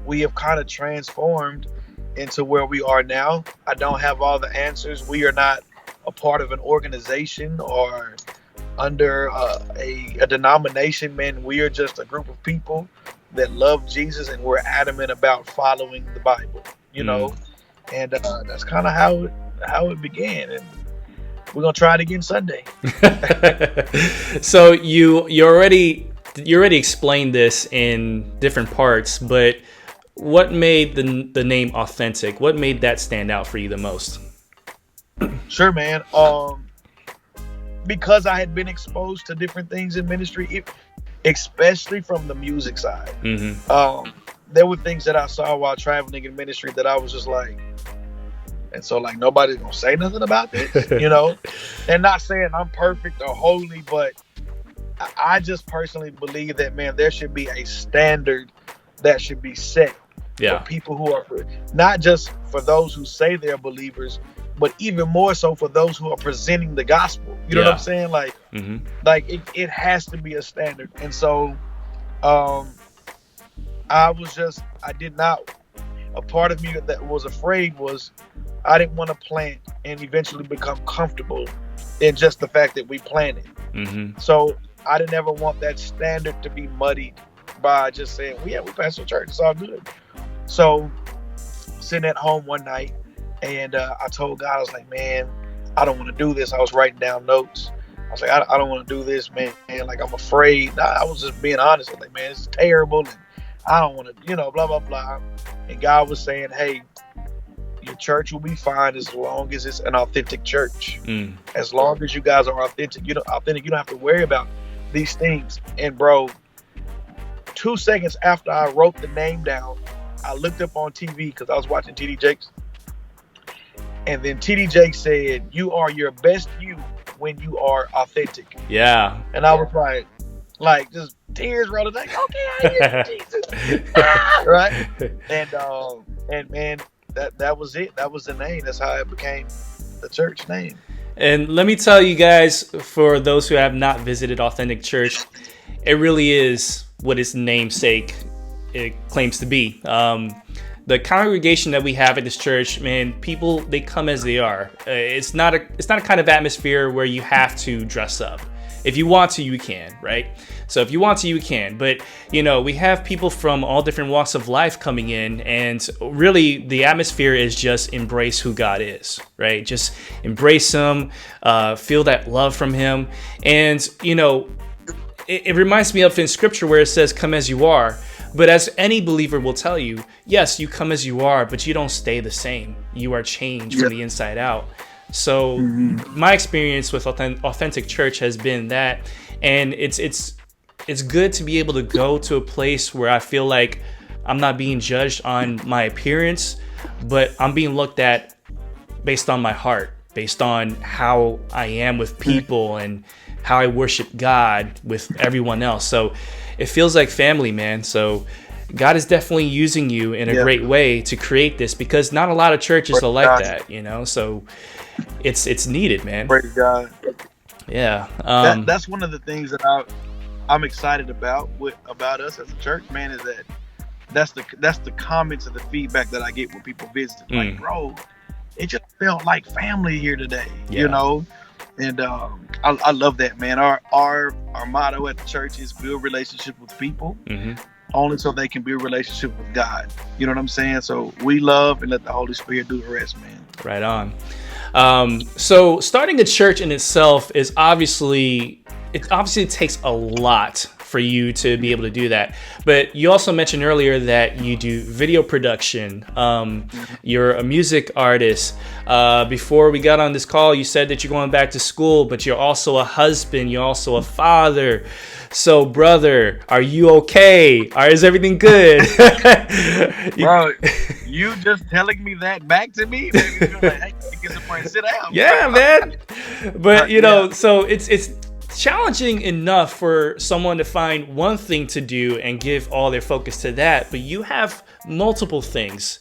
we have kind of transformed into where we are now. I don't have all the answers. We are not a part of an organization or under a denomination, man. We are just a group of people that love Jesus, and we're adamant about following the Bible, you know. And that's kind of how it began. And we're gonna try it again Sunday. So you already explained this in different parts, but what made the name Authentic? What made that stand out for you the most? Sure, man. Because I had been exposed to different things in ministry, especially from the music side. There were things that I saw while traveling in ministry that I was just like, and so, like, nobody's gonna say nothing about this, you know. And not saying I'm perfect or holy, but I just personally believe that, man, there should be a standard that should be set for people who are, not just for those who say they're believers, but even more so for those who are presenting the gospel. You know what I'm saying? Like, like it has to be a standard. And so I did not. A part of me that was afraid was I didn't want to plant and eventually become comfortable in just the fact that we planted. Mm-hmm. So I didn't ever want that standard to be muddied by just saying, well, yeah, we pastor church, it's all good. So sitting at home one night, and I told God, I was like, man, I don't want to do this. I was writing down notes. I was like, I don't want to do this, man. Like, I'm afraid. I was just being honest. I was like, man, this is terrible. And I don't want to, blah, blah, blah. And God was saying, hey, your church will be fine as long as it's an authentic church. As long as you guys are authentic, you don't have to worry about these things. And bro, 2 seconds after I wrote the name down, I looked up on TV because I was watching TD Jakes. And then TD Jakes said, you are your best you when you are authentic. Yeah. And I was like just tears rolling, like, okay, I hear you, Jesus. Right? And man, that was it. That was the name. That's how it became the church name. And let me tell you guys, for those who have not visited Authentic Church, it really is what its namesake it claims to be. The congregation that we have at this church, man, people, they come as they are. It's not a kind of atmosphere where you have to dress up. If you want to, you can, right? So if you want to, you can. But, we have people from all different walks of life coming in, and really the atmosphere is just embrace who God is, right? Just embrace him, feel that love from him. And, it reminds me of in scripture where it says, come as you are. But as any believer will tell you, yes, you come as you are, but you don't stay the same. You are changed from the inside out. So my experience with Authentic Church has been that, and it's good to be able to go to a place where I feel like I'm not being judged on my appearance, but I'm being looked at based on my heart, based on how I am with people and how I worship God with everyone else. So it feels like family, man. So God is definitely using you in a great way to create this, because not a lot of churches are like that, so it's needed, man. Praise God. Yeah. That's one of the things that I'm excited about us as a church, man, is that that's the comments and the feedback that I get when people visit. Like, bro, it just felt like family here today, And I love that, man. Our motto at the church is build relationship with people, only so they can build relationship with God. You know what I'm saying? So we love and let the Holy Spirit do the rest, man. Right on. So starting a church in itself is obviously takes a lot for you to be able to do that. But you also mentioned earlier that you do video production. You're a music artist. Before we got on this call, you said that you're going back to school, but you're also a husband. You're also a father. So, brother, are you okay? Is everything good? Bro, you just telling me that back to me? Maybe feel like, hey, get somewhere and sit down. Yeah, man. But, so it's challenging enough for someone to find one thing to do and give all their focus to that, but you have multiple things.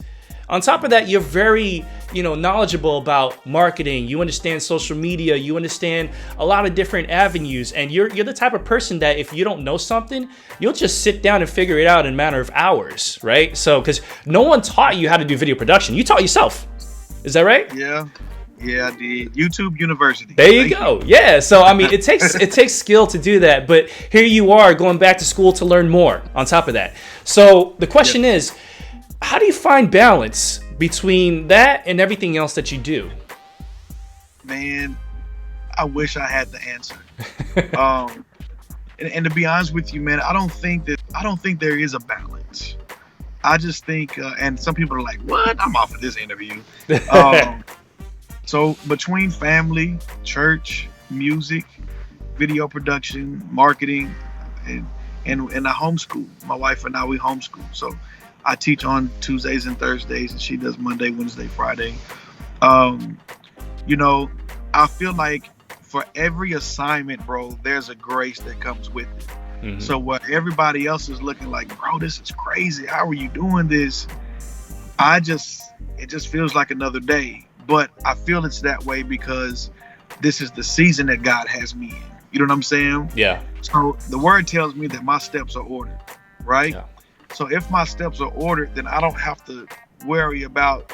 On top of that, you're very, knowledgeable about marketing. You understand social media. You understand a lot of different avenues, and you're the type of person that if you don't know something, you'll just sit down and figure it out in a matter of hours, right? So, because no one taught you how to do video production, you taught yourself. Is that right? Yeah. Yeah, I did. YouTube University. There you go. Yeah. So I mean, it takes skill to do that. But here you are going back to school to learn more on top of that. So the question is, how do you find balance between that and everything else that you do? Man, I wish I had the answer. And to be honest with you, man, I don't think there is a balance. I just think, and some people are like, "What? I'm off of this interview." So between family, church, music, video production, marketing, and I homeschool. My wife and I, we homeschool. So I teach on Tuesdays and Thursdays, and she does Monday, Wednesday, Friday. I feel like for every assignment, bro, there's a grace that comes with it. Mm-hmm. So what everybody else is looking like, bro, this is crazy. How are you doing this? It just feels like another day. But I feel it's that way because this is the season that God has me in. You know what I'm saying? Yeah. So the word tells me that my steps are ordered. right? Yeah. So if my steps are ordered, then I don't have to worry about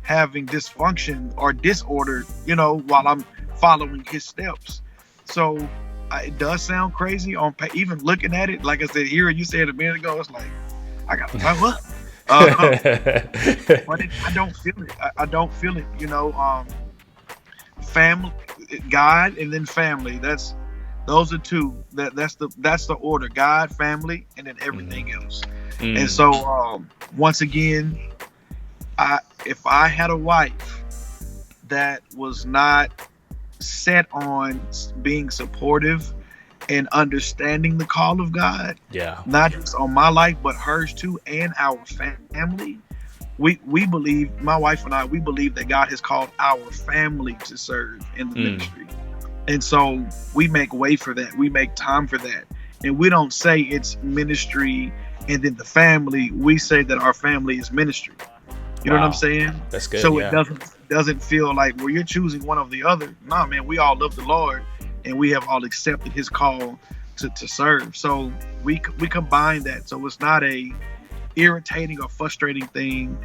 having dysfunction or disorder, while I'm following his steps. So it does sound crazy even looking at it. Like I said, hearing you say it a minute ago, it's like, I got what? But I don't feel it. I don't feel it. Family, God, and then family. Those are two. That's the order. God, family, and then everything else. And so once again, if I had a wife that was not set on being supportive and understanding the call of God, not just on my life but hers too, and our family, we believe, my wife and I, we believe that God has called our family to serve in the ministry. And so we make way for that. We make time for that. And we don't say it's ministry and then the family. We say that our family is ministry. You know what I'm saying? That's good. So it doesn't feel like, well, you're choosing one or the other. Nah, man, we all love the Lord and we have all accepted his call to serve. So we combine that. So it's not a irritating or frustrating thing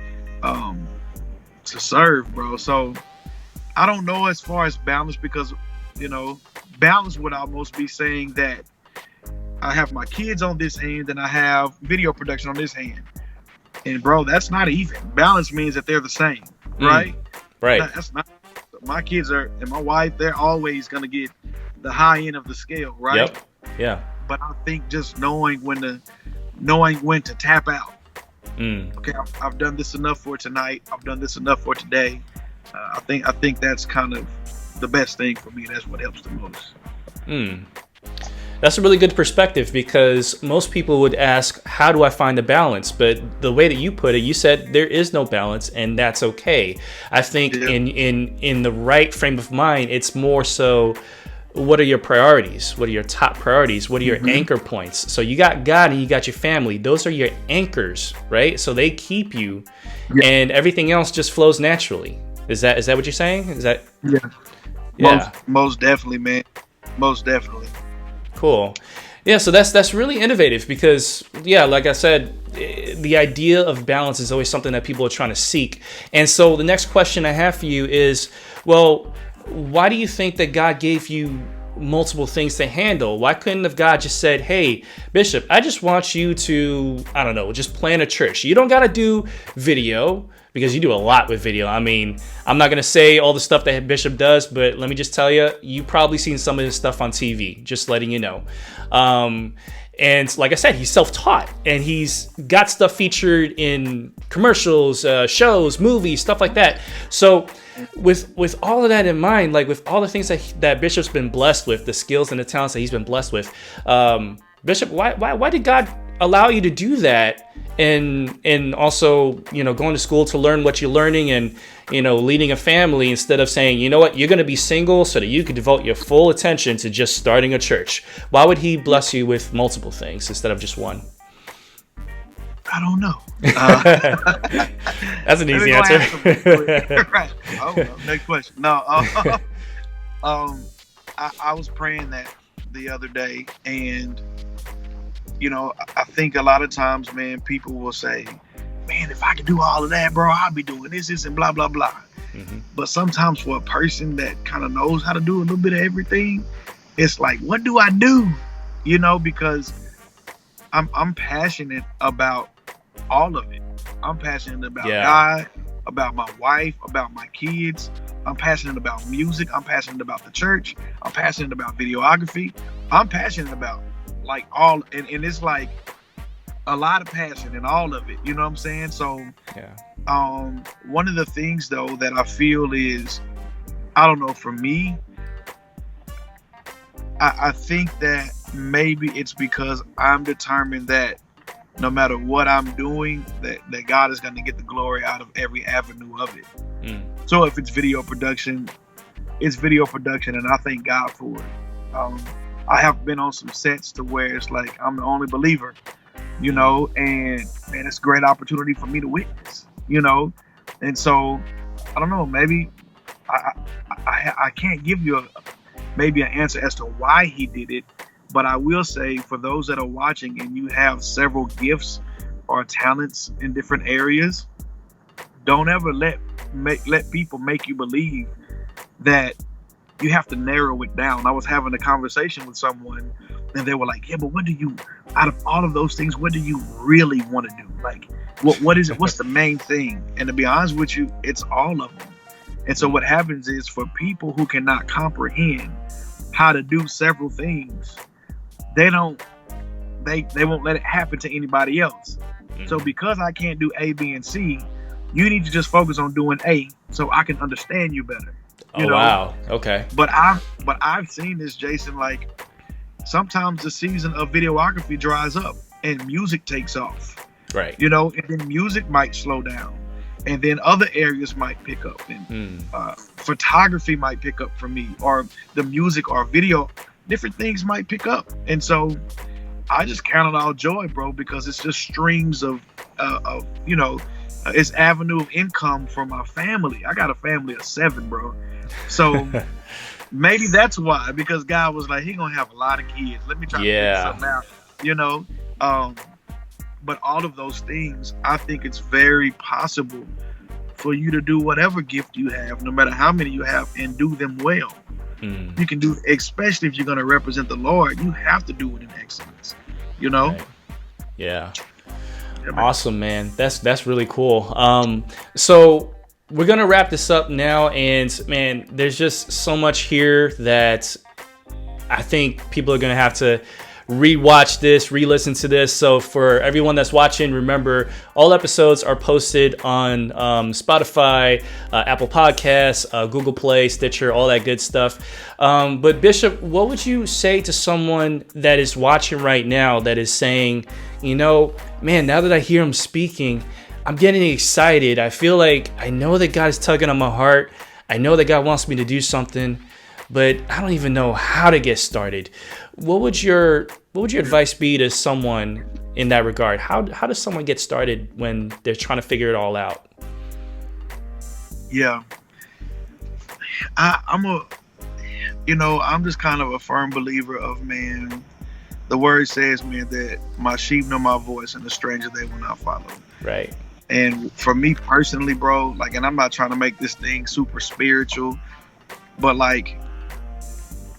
to serve, bro. So I don't know as far as balance, because balance would almost be saying that I have my kids on this hand and I have video production on this hand. And bro, that's not even. Balance means that they're the same, right? Right. That's not. My kids and my wife, they're always gonna get the high end of the scale, right? Yep. Yeah. But I think just knowing when to tap out. Okay, I've done this enough for tonight. I've done this enough for today. I think that's kind of the best thing for me. That's what helps the most. That's a really good perspective, because most people would ask, how do I find a balance? But the way that you put it, you said there is no balance, and that's okay. I think in the right frame of mind, it's more so, what are your priorities? What are your top priorities? What are your anchor points? So you got God and you got your family. Those are your anchors, right? So they keep you, and everything else just flows naturally. Is that what you're saying? Is that? Yeah. Most definitely, man. Most definitely. Cool. Yeah, so that's really innovative, because like I said, the idea of balance is always something that people are trying to seek. And so the next question I have for you is, well, why do you think that God gave you multiple things to handle? Why couldn't have God just said, hey, Bishop, I just want you to, I don't know, just plan a church. You don't got to do video, because you do a lot with video. I mean, I'm not going to say all the stuff that Bishop does, but let me just tell you, you've probably seen some of his stuff on TV, just letting you know. And like I said, he's self-taught, and he's got stuff featured in commercials, shows, movies, stuff like that. So with all of that in mind, like with all the things that Bishop's been blessed with, the skills and the talents that he's been blessed with, Bishop, why did God allow you to do that? And also, going to school to learn what you're learning, and, leading a family, instead of saying, you know what, you're going to be single so that you can devote your full attention to just starting a church. Why would he bless you with multiple things instead of just one? I don't know. That's an easy answer. Right. Oh, well, next question. No. I was praying that the other day, and I think a lot of times, man, people will say, man, if I could do all of that, bro, I'd be doing this and blah, blah, blah. But sometimes for a person that kind of knows how to do a little bit of everything, it's like, what do I do? Because I'm passionate about all of it. I'm passionate about God, about my wife, about my kids. I'm passionate about music. I'm passionate about the church. I'm passionate about videography. I'm passionate about like all, and it's like a lot of passion in all of it. You know what I'm saying? So one of the things though that I feel is, I don't know, for me, I think that maybe it's because I'm determined that no matter what I'm doing, that God is going to get the glory out of every avenue of it. So if it's video production, it's video production, and I thank God for it. I have been on some sets to where it's like I'm the only believer, and man, it's a great opportunity for me to witness, and so I don't know, maybe I can't give you maybe an answer as to why he did it, But I will say, for those that are watching and you have several gifts or talents in different areas, don't ever let people make you believe that you have to narrow it down. I was having a conversation with someone and they were like, yeah, but out of all of those things, what do you really want to do? Like, what is it? What's the main thing? And to be honest with you, it's all of them. And so what happens is, for people who cannot comprehend how to do several things, they won't let it happen to anybody else. So because I can't do A, B, and C, you need to just focus on doing A so I can understand you better. You know? Wow. Okay. But I've seen this, Jason, like sometimes the season of videography dries up and music takes off. Right. You know, and then music might slow down. And then other areas might pick up. And photography might pick up for me, or the music or video, different things might pick up. And so I just count it all joy, bro, because it's just streams of it's avenue of income for my family. I got a family of 7, bro. So maybe that's why, because God was like, he gonna have a lot of kids. Let me try to figure something out, you know? But all of those things, I think it's very possible for you to do whatever gift you have, no matter how many you have, and do them well. You can do, especially if you're going to represent the Lord, you have to do it in excellence, you know? Right. Yeah. Awesome, man. That's really cool. So we're going to wrap this up now, and man, there's just so much here that I think people are going to have to re-watch this, re-listen to this. So for everyone that's watching, remember all episodes are posted on Spotify, Apple Podcasts, Google Play, Stitcher, all that good stuff. But Bishop, what would you say to someone that is watching right now that is saying, you know, man, now that I hear him speaking, I'm getting excited. I feel like I know that God is tugging on my heart. I know that God wants me to do something, but I don't even know how to get started. What would your advice be to someone in that regard? How does someone get started when they're trying to figure it all out? Yeah, I'm just kind of a firm believer of, man, the word says, man, that my sheep know my voice and the stranger they will not follow. Right. And for me personally, bro, like, and I'm not trying to make this thing super spiritual, but like,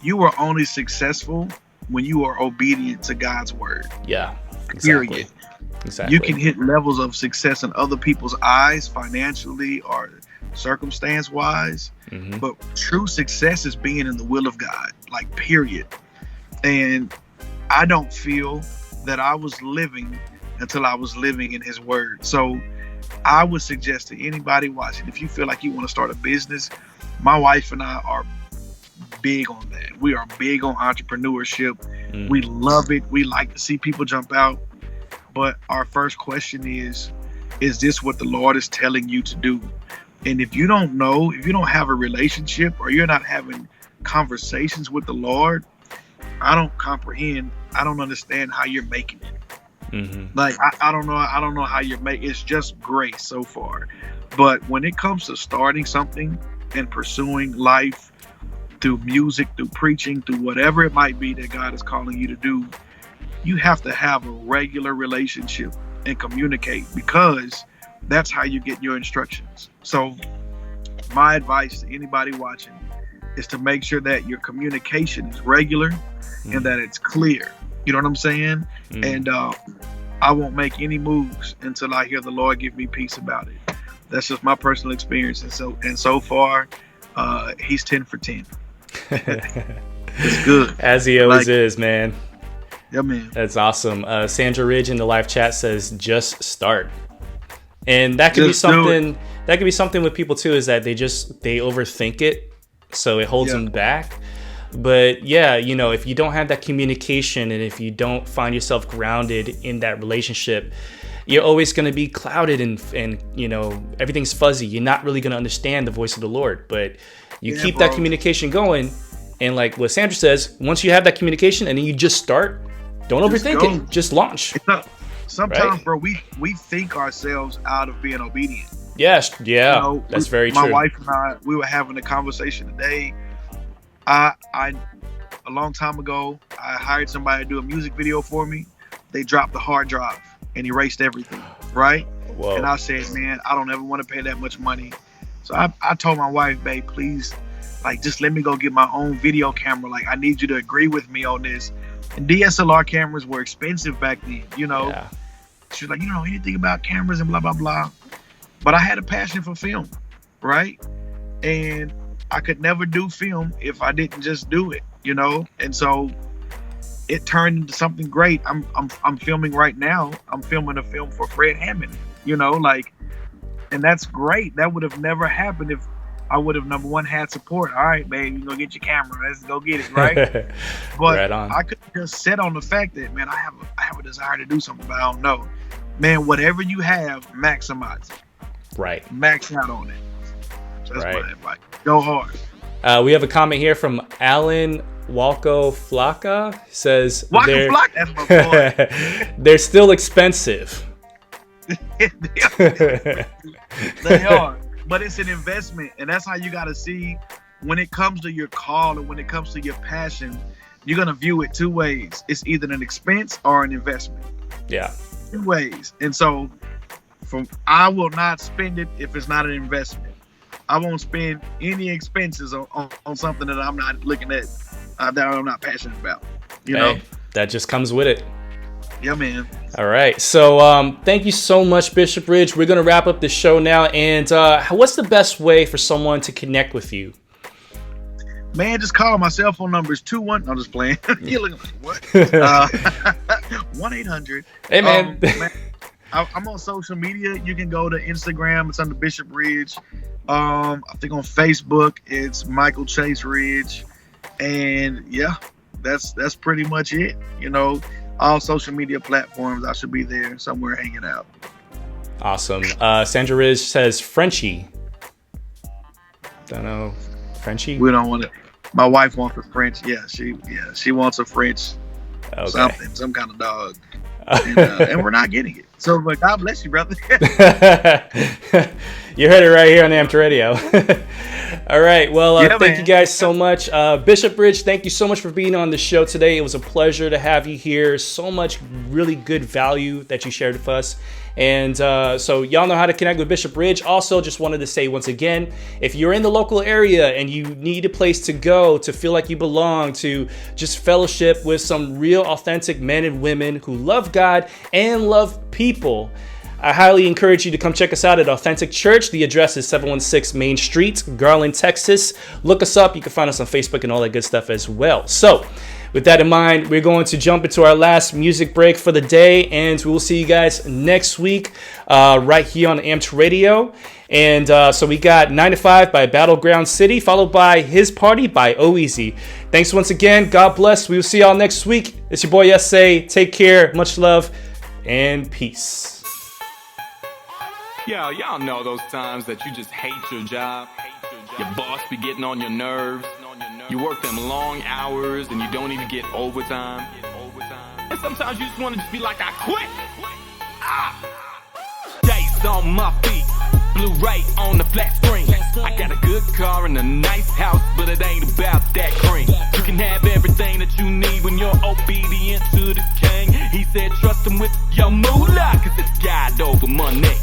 you are only successful when you are obedient to God's word. Yeah, exactly. Period. Exactly. You can hit levels of success in other people's eyes, financially or circumstance-wise, but true success is being in the will of God, like, period. And I don't feel that I was living until I was living in His word. So I would suggest to anybody watching, if you feel like you want to start a business, my wife and I are big on that. We are big on entrepreneurship. We love it. We like to see people jump out. But our first question is this what the Lord is telling you to do? And if you don't know, if you don't have a relationship or you're not having conversations with the Lord, I don't comprehend. I don't understand how you're making it. Like, I don't know how you're making it. It's just grace so far. But when it comes to starting something and pursuing life, through music, through preaching, through whatever it might be that God is calling you to do, you have to have a regular relationship and communicate, because that's how you get your instructions. So my advice to anybody watching is to make sure that your communication is regular and that it's clear. You know what I'm saying? And I won't make any moves until I hear the Lord give me peace about it. That's just my personal experience. And so far, He's 10 for 10. It's good, as He always is, man. Yeah, man. That's awesome. Sandra Ridge in the live chat says, "Just start," and that could be something. That could be something with people too. Is that they overthink it, so it holds them back. But yeah, you know, if you don't have that communication and if you don't find yourself grounded in that relationship, you're always going to be clouded and you know, everything's fuzzy. You're not really going to understand the voice of the Lord. But you keep that communication going, and like what Sandra says, once you have that communication and then you just start, don't overthink it. Just launch. Sometimes, right? bro, we think ourselves out of being obedient. Yes, yeah, you know, that's very true. My wife and I, we were having a conversation today. a long time ago, I hired somebody to do a music video for me. They dropped the hard drive and erased everything, right? Whoa. And I said, man, I don't ever want to pay that much money. So I told my wife, babe, please, like, just let me go get my own video camera. Like, I need you to agree with me on this. And DSLR cameras were expensive back then, you know. Yeah. She was like, you don't know anything about cameras and blah, blah, blah. But I had a passion for film, right? And I could never do film if I didn't just do it, you know? And so it turned into something great. I'm filming right now. I'm filming a film for Fred Hammond, you know, like, and that's great. That would have never happened if I would have, number one, had support. All right, babe, you go get your camera. Let's go get it, right? But right on. I could just sit on the fact that, man, I have a desire to do something, but I don't know. Man, whatever you have, maximize it. Right. Max out on it. So that's Right. my advice. Go hard. We have a comment here from Alan Walco Flocka. He says Walco Flocka, that's my boy. they're still expensive. They are, but it's an investment, and that's how you got to see when it comes to your call and when it comes to your passion. You're gonna view it two ways. It's either an expense or an investment. Yeah, two ways. And so, I will not spend it if it's not an investment. I won't spend any expenses on something that I'm not looking at, that I'm not passionate about. You know, that just comes with it. Yeah, man. All right. So thank you so much, Bishop Ridge. We're going to wrap up the show now. And what's the best way for someone to connect with you? Man, just call. My cell phone number is 21. I'm just playing. You're looking like, what? 1-800. Hey, man. I'm on social media. You can go to Instagram. It's under Bishop Ridge. I think on Facebook, it's Michael Chase Ridge. And yeah, that's pretty much it. You know, all social media platforms, I should be there somewhere hanging out. Awesome. Sandra Ridge says Frenchie. Don't know. Frenchie? We don't want it. My wife wants a French. Yeah, she wants a French something, some kind of dog. And we're not getting it. So, but God bless you, brother. You heard it right here on Amped Radio. All right. Well, thank you guys so much. Bishop Ridge, thank you so much for being on the show today. It was a pleasure to have you here. So much really good value that you shared with us. And so y'all know how to connect with Bishop Ridge. Also, just wanted to say once again, if you're in the local area and you need a place to go to feel like you belong, to just fellowship with some real authentic men and women who love God and love people, I highly encourage you to come check us out at Authentic Church. The address is 716 Main Street, Garland, Texas. Look us up. You can find us on Facebook and all that good stuff as well. So with that in mind, we're going to jump into our last music break for the day, and we'll see you guys next week right here on Amped Radio. And so we got 9 to 5 by Battleground City, followed by His Party by O-Easy. Thanks once again. God bless. We will see y'all next week. It's your boy S.A. Take care. Much love and peace. Yo, y'all know those times that you just hate your job. Your boss be getting on your nerves. You work them long hours and you don't even get overtime. And sometimes you just want to just be like, I quit. Days on my feet, Blu-ray on the flat screen. I got a good car and a nice house, but it ain't about that cream. You can have everything that you need when you're obedient to the king. He said trust him with your moolah, cause it's God over money.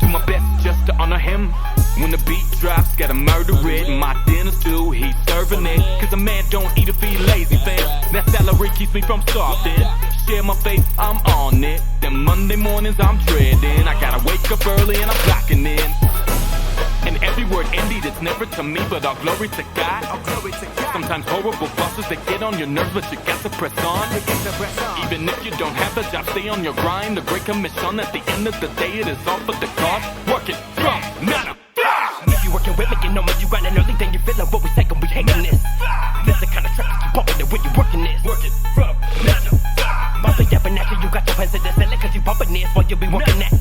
Do my best just to honor him. When the beat drops, gotta murder it. My dinner's due, he's serving it. Cause a man don't eat if he lazy, fam. That salary keeps me from starving. Share my faith, I'm on it. Then Monday mornings I'm dreading. I gotta wake up early and I'm clocking in. And every word indeed, it's never to me, but all glory to God. Sometimes horrible bosses, they get on your nerves, but you got to press on. Even if you don't have a job, stay on your grind. The Great Commission, at the end of the day, it is all for the cause. Working from nada. If you working with me, you know me, you grinding early, then you feeling what we taking, we hating this. This the kind of track that you bumping it when you working this. Working from nada. Bumping up and after you got your hands in the ceiling, cause you bumping this while you be working that.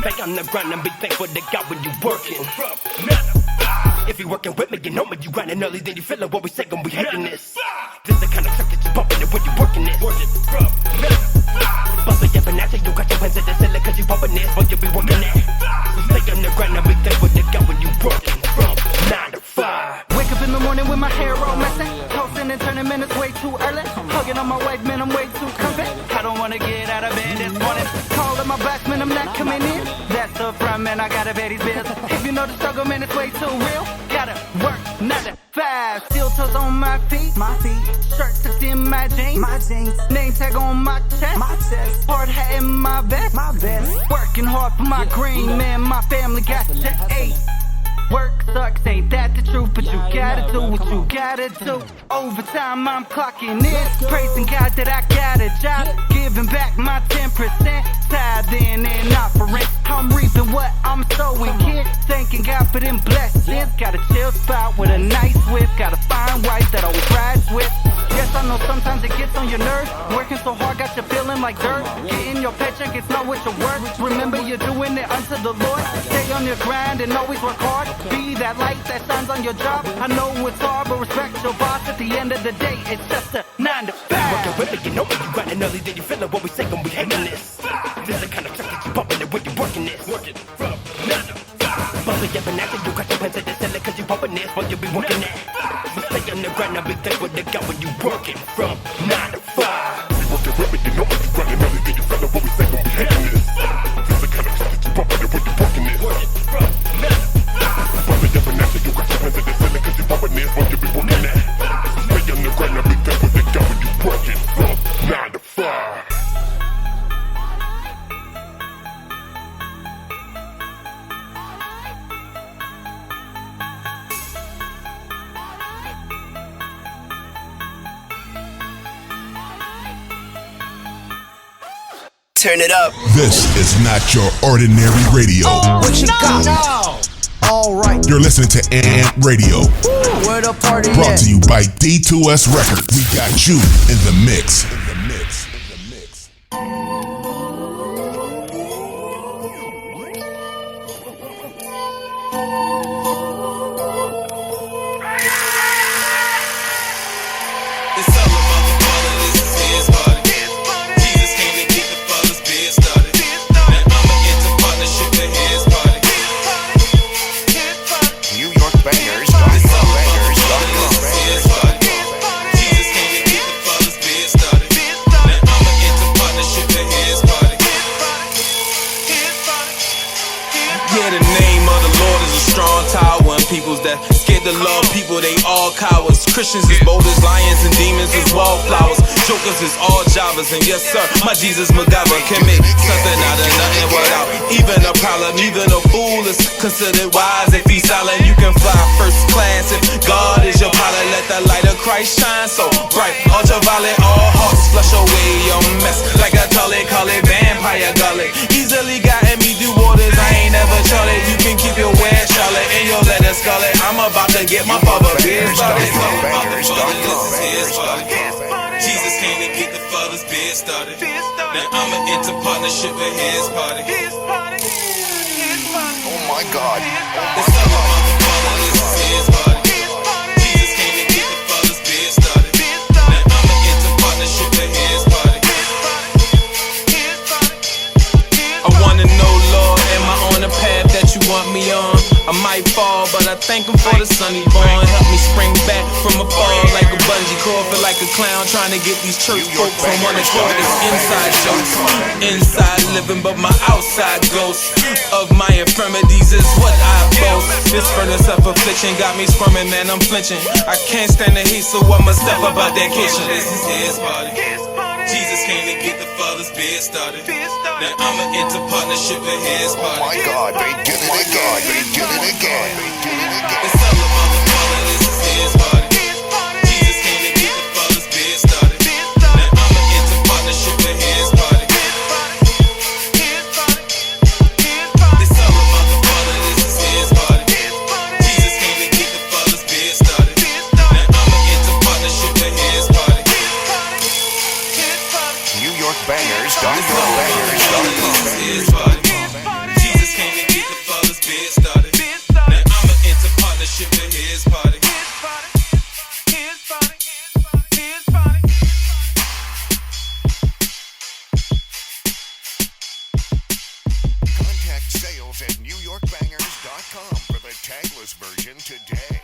Stay on the grind and be thankful to God when you working from nada. If you working with me, you know me, you grinding early, then you feeling what we taking, we hating this. This the kind of track that you bumping it when you working this. Working from nada. Bumping up and after you got your hands in the ceiling, cause you bumping this while you be working that. Stay on the grind and be thankful to God when you working from 9 to 5. Wake up in the morning with my hair all messy, toasting and turning minutes way too morning. Calling my backman, I'm not coming in. That's the front man, I gotta pay these bills. If you know the struggle, man, it's way too real. Gotta work 9 to 5. Steel toes on my feet. Shirt tucked in my jeans. Name tag on my chest. Hard hat in my vest. Working hard for my green, man. My family got to eat. Work sucks, ain't that the truth? But you gotta do what you gotta do. Overtime, I'm clocking in. Praising God that I got a job. Giving back my 10%. Tithing and offering. I'm reaping what I'm sowing, kid. Thanking God for them blessings. Got a chill spot with a nice whip. Got a fine wife that always rides with. Yes, I know sometimes it gets on your nerves. Working so hard, got you feeling like dirt. Getting your paycheck, it's not what you're worth. Remember, you're doing it unto the Lord. Stay on your grind and always work hard. Be that light that shines on your job. I know it's hard, but respect your boss. At the end of the day, it's just a 9 to 5. Working with me, you know when you grinding early, then you feeling what we say when we hating this. This the kind of track that you bumping it when you working this. Working from 9 to 5. Bumping up and after you got your pants at the ceiling, cause you bumping this while you be working that. So stay on the grind, I'll be thankful to God when you working from 9 to 5. Working with me, you know when you grinding early, then you feeling what we say when we hating this. This the kind of track that you bumping it when you working this. Working from 9 to 5. Bumping up and after you got your pants at the ceiling, cause you bumping this while you be working that. So stay on the grind, I'll be thankful to God when you working from 9 to 5. Turn it up. This is not your ordinary radio. What you got? Alright. You're listening to Amp Radio. Where the party Brought at? to you by D2S Records. We got you in the mix. Peoples that scared to love people, they all cowards. Christians is bold as lions and demons is wallflowers. Jokers is all jobbers, and yes sir, my Jesus MacGyver can make something out of nothing without even a problem. Even a fool is considered wise if he's silent. You can fly first class if God is your pilot. Let the light of Christ shine so bright. Ultraviolet, all hearts flush away your mess. Like a tully, call it vampire gullet. Easily gotten me through waters I ain't never charted. You can keep your wear Charlotte and your letter scarlet. I'm about to get my father beer started. Jesus came to get the father's beer started. Now I'ma enter partnership with his party. Oh my God. It's all about the father, this is his party. Jesus came to get the father's beer started. Now I'ma enter partnership with his party. I wanna know, Lord, am I on the path that you want me on? I might fall, but I thank him for the sunny born. Help me spring back from a fall like a bungee cord. Feel like a clown trying to get these church folks on one accord. It's inside jokes, inside living, but my outside ghost of my infirmities is what I boast. This furnace of affliction got me squirming, man, I'm flinching. I can't stand the heat, so I'ma step up out that kitchen. This is his party. Jesus came to get the father's beer started. Now I'ma enter partnership with his party. Oh my God, they did it again. They did it again. It's all about the father, this is his party. Jesus came to get the father's beer started. Now I'ma enter partnership with his party. It's all about the father, this is his party. Jesus came to get the father's beer started. Now I'ma enter partnership with his party. New York Bangers. Jesus came to get the father's beer started. Now I'ma enter partnership with his party. Contact sales at NewYorkBangers.com for the tagless version today.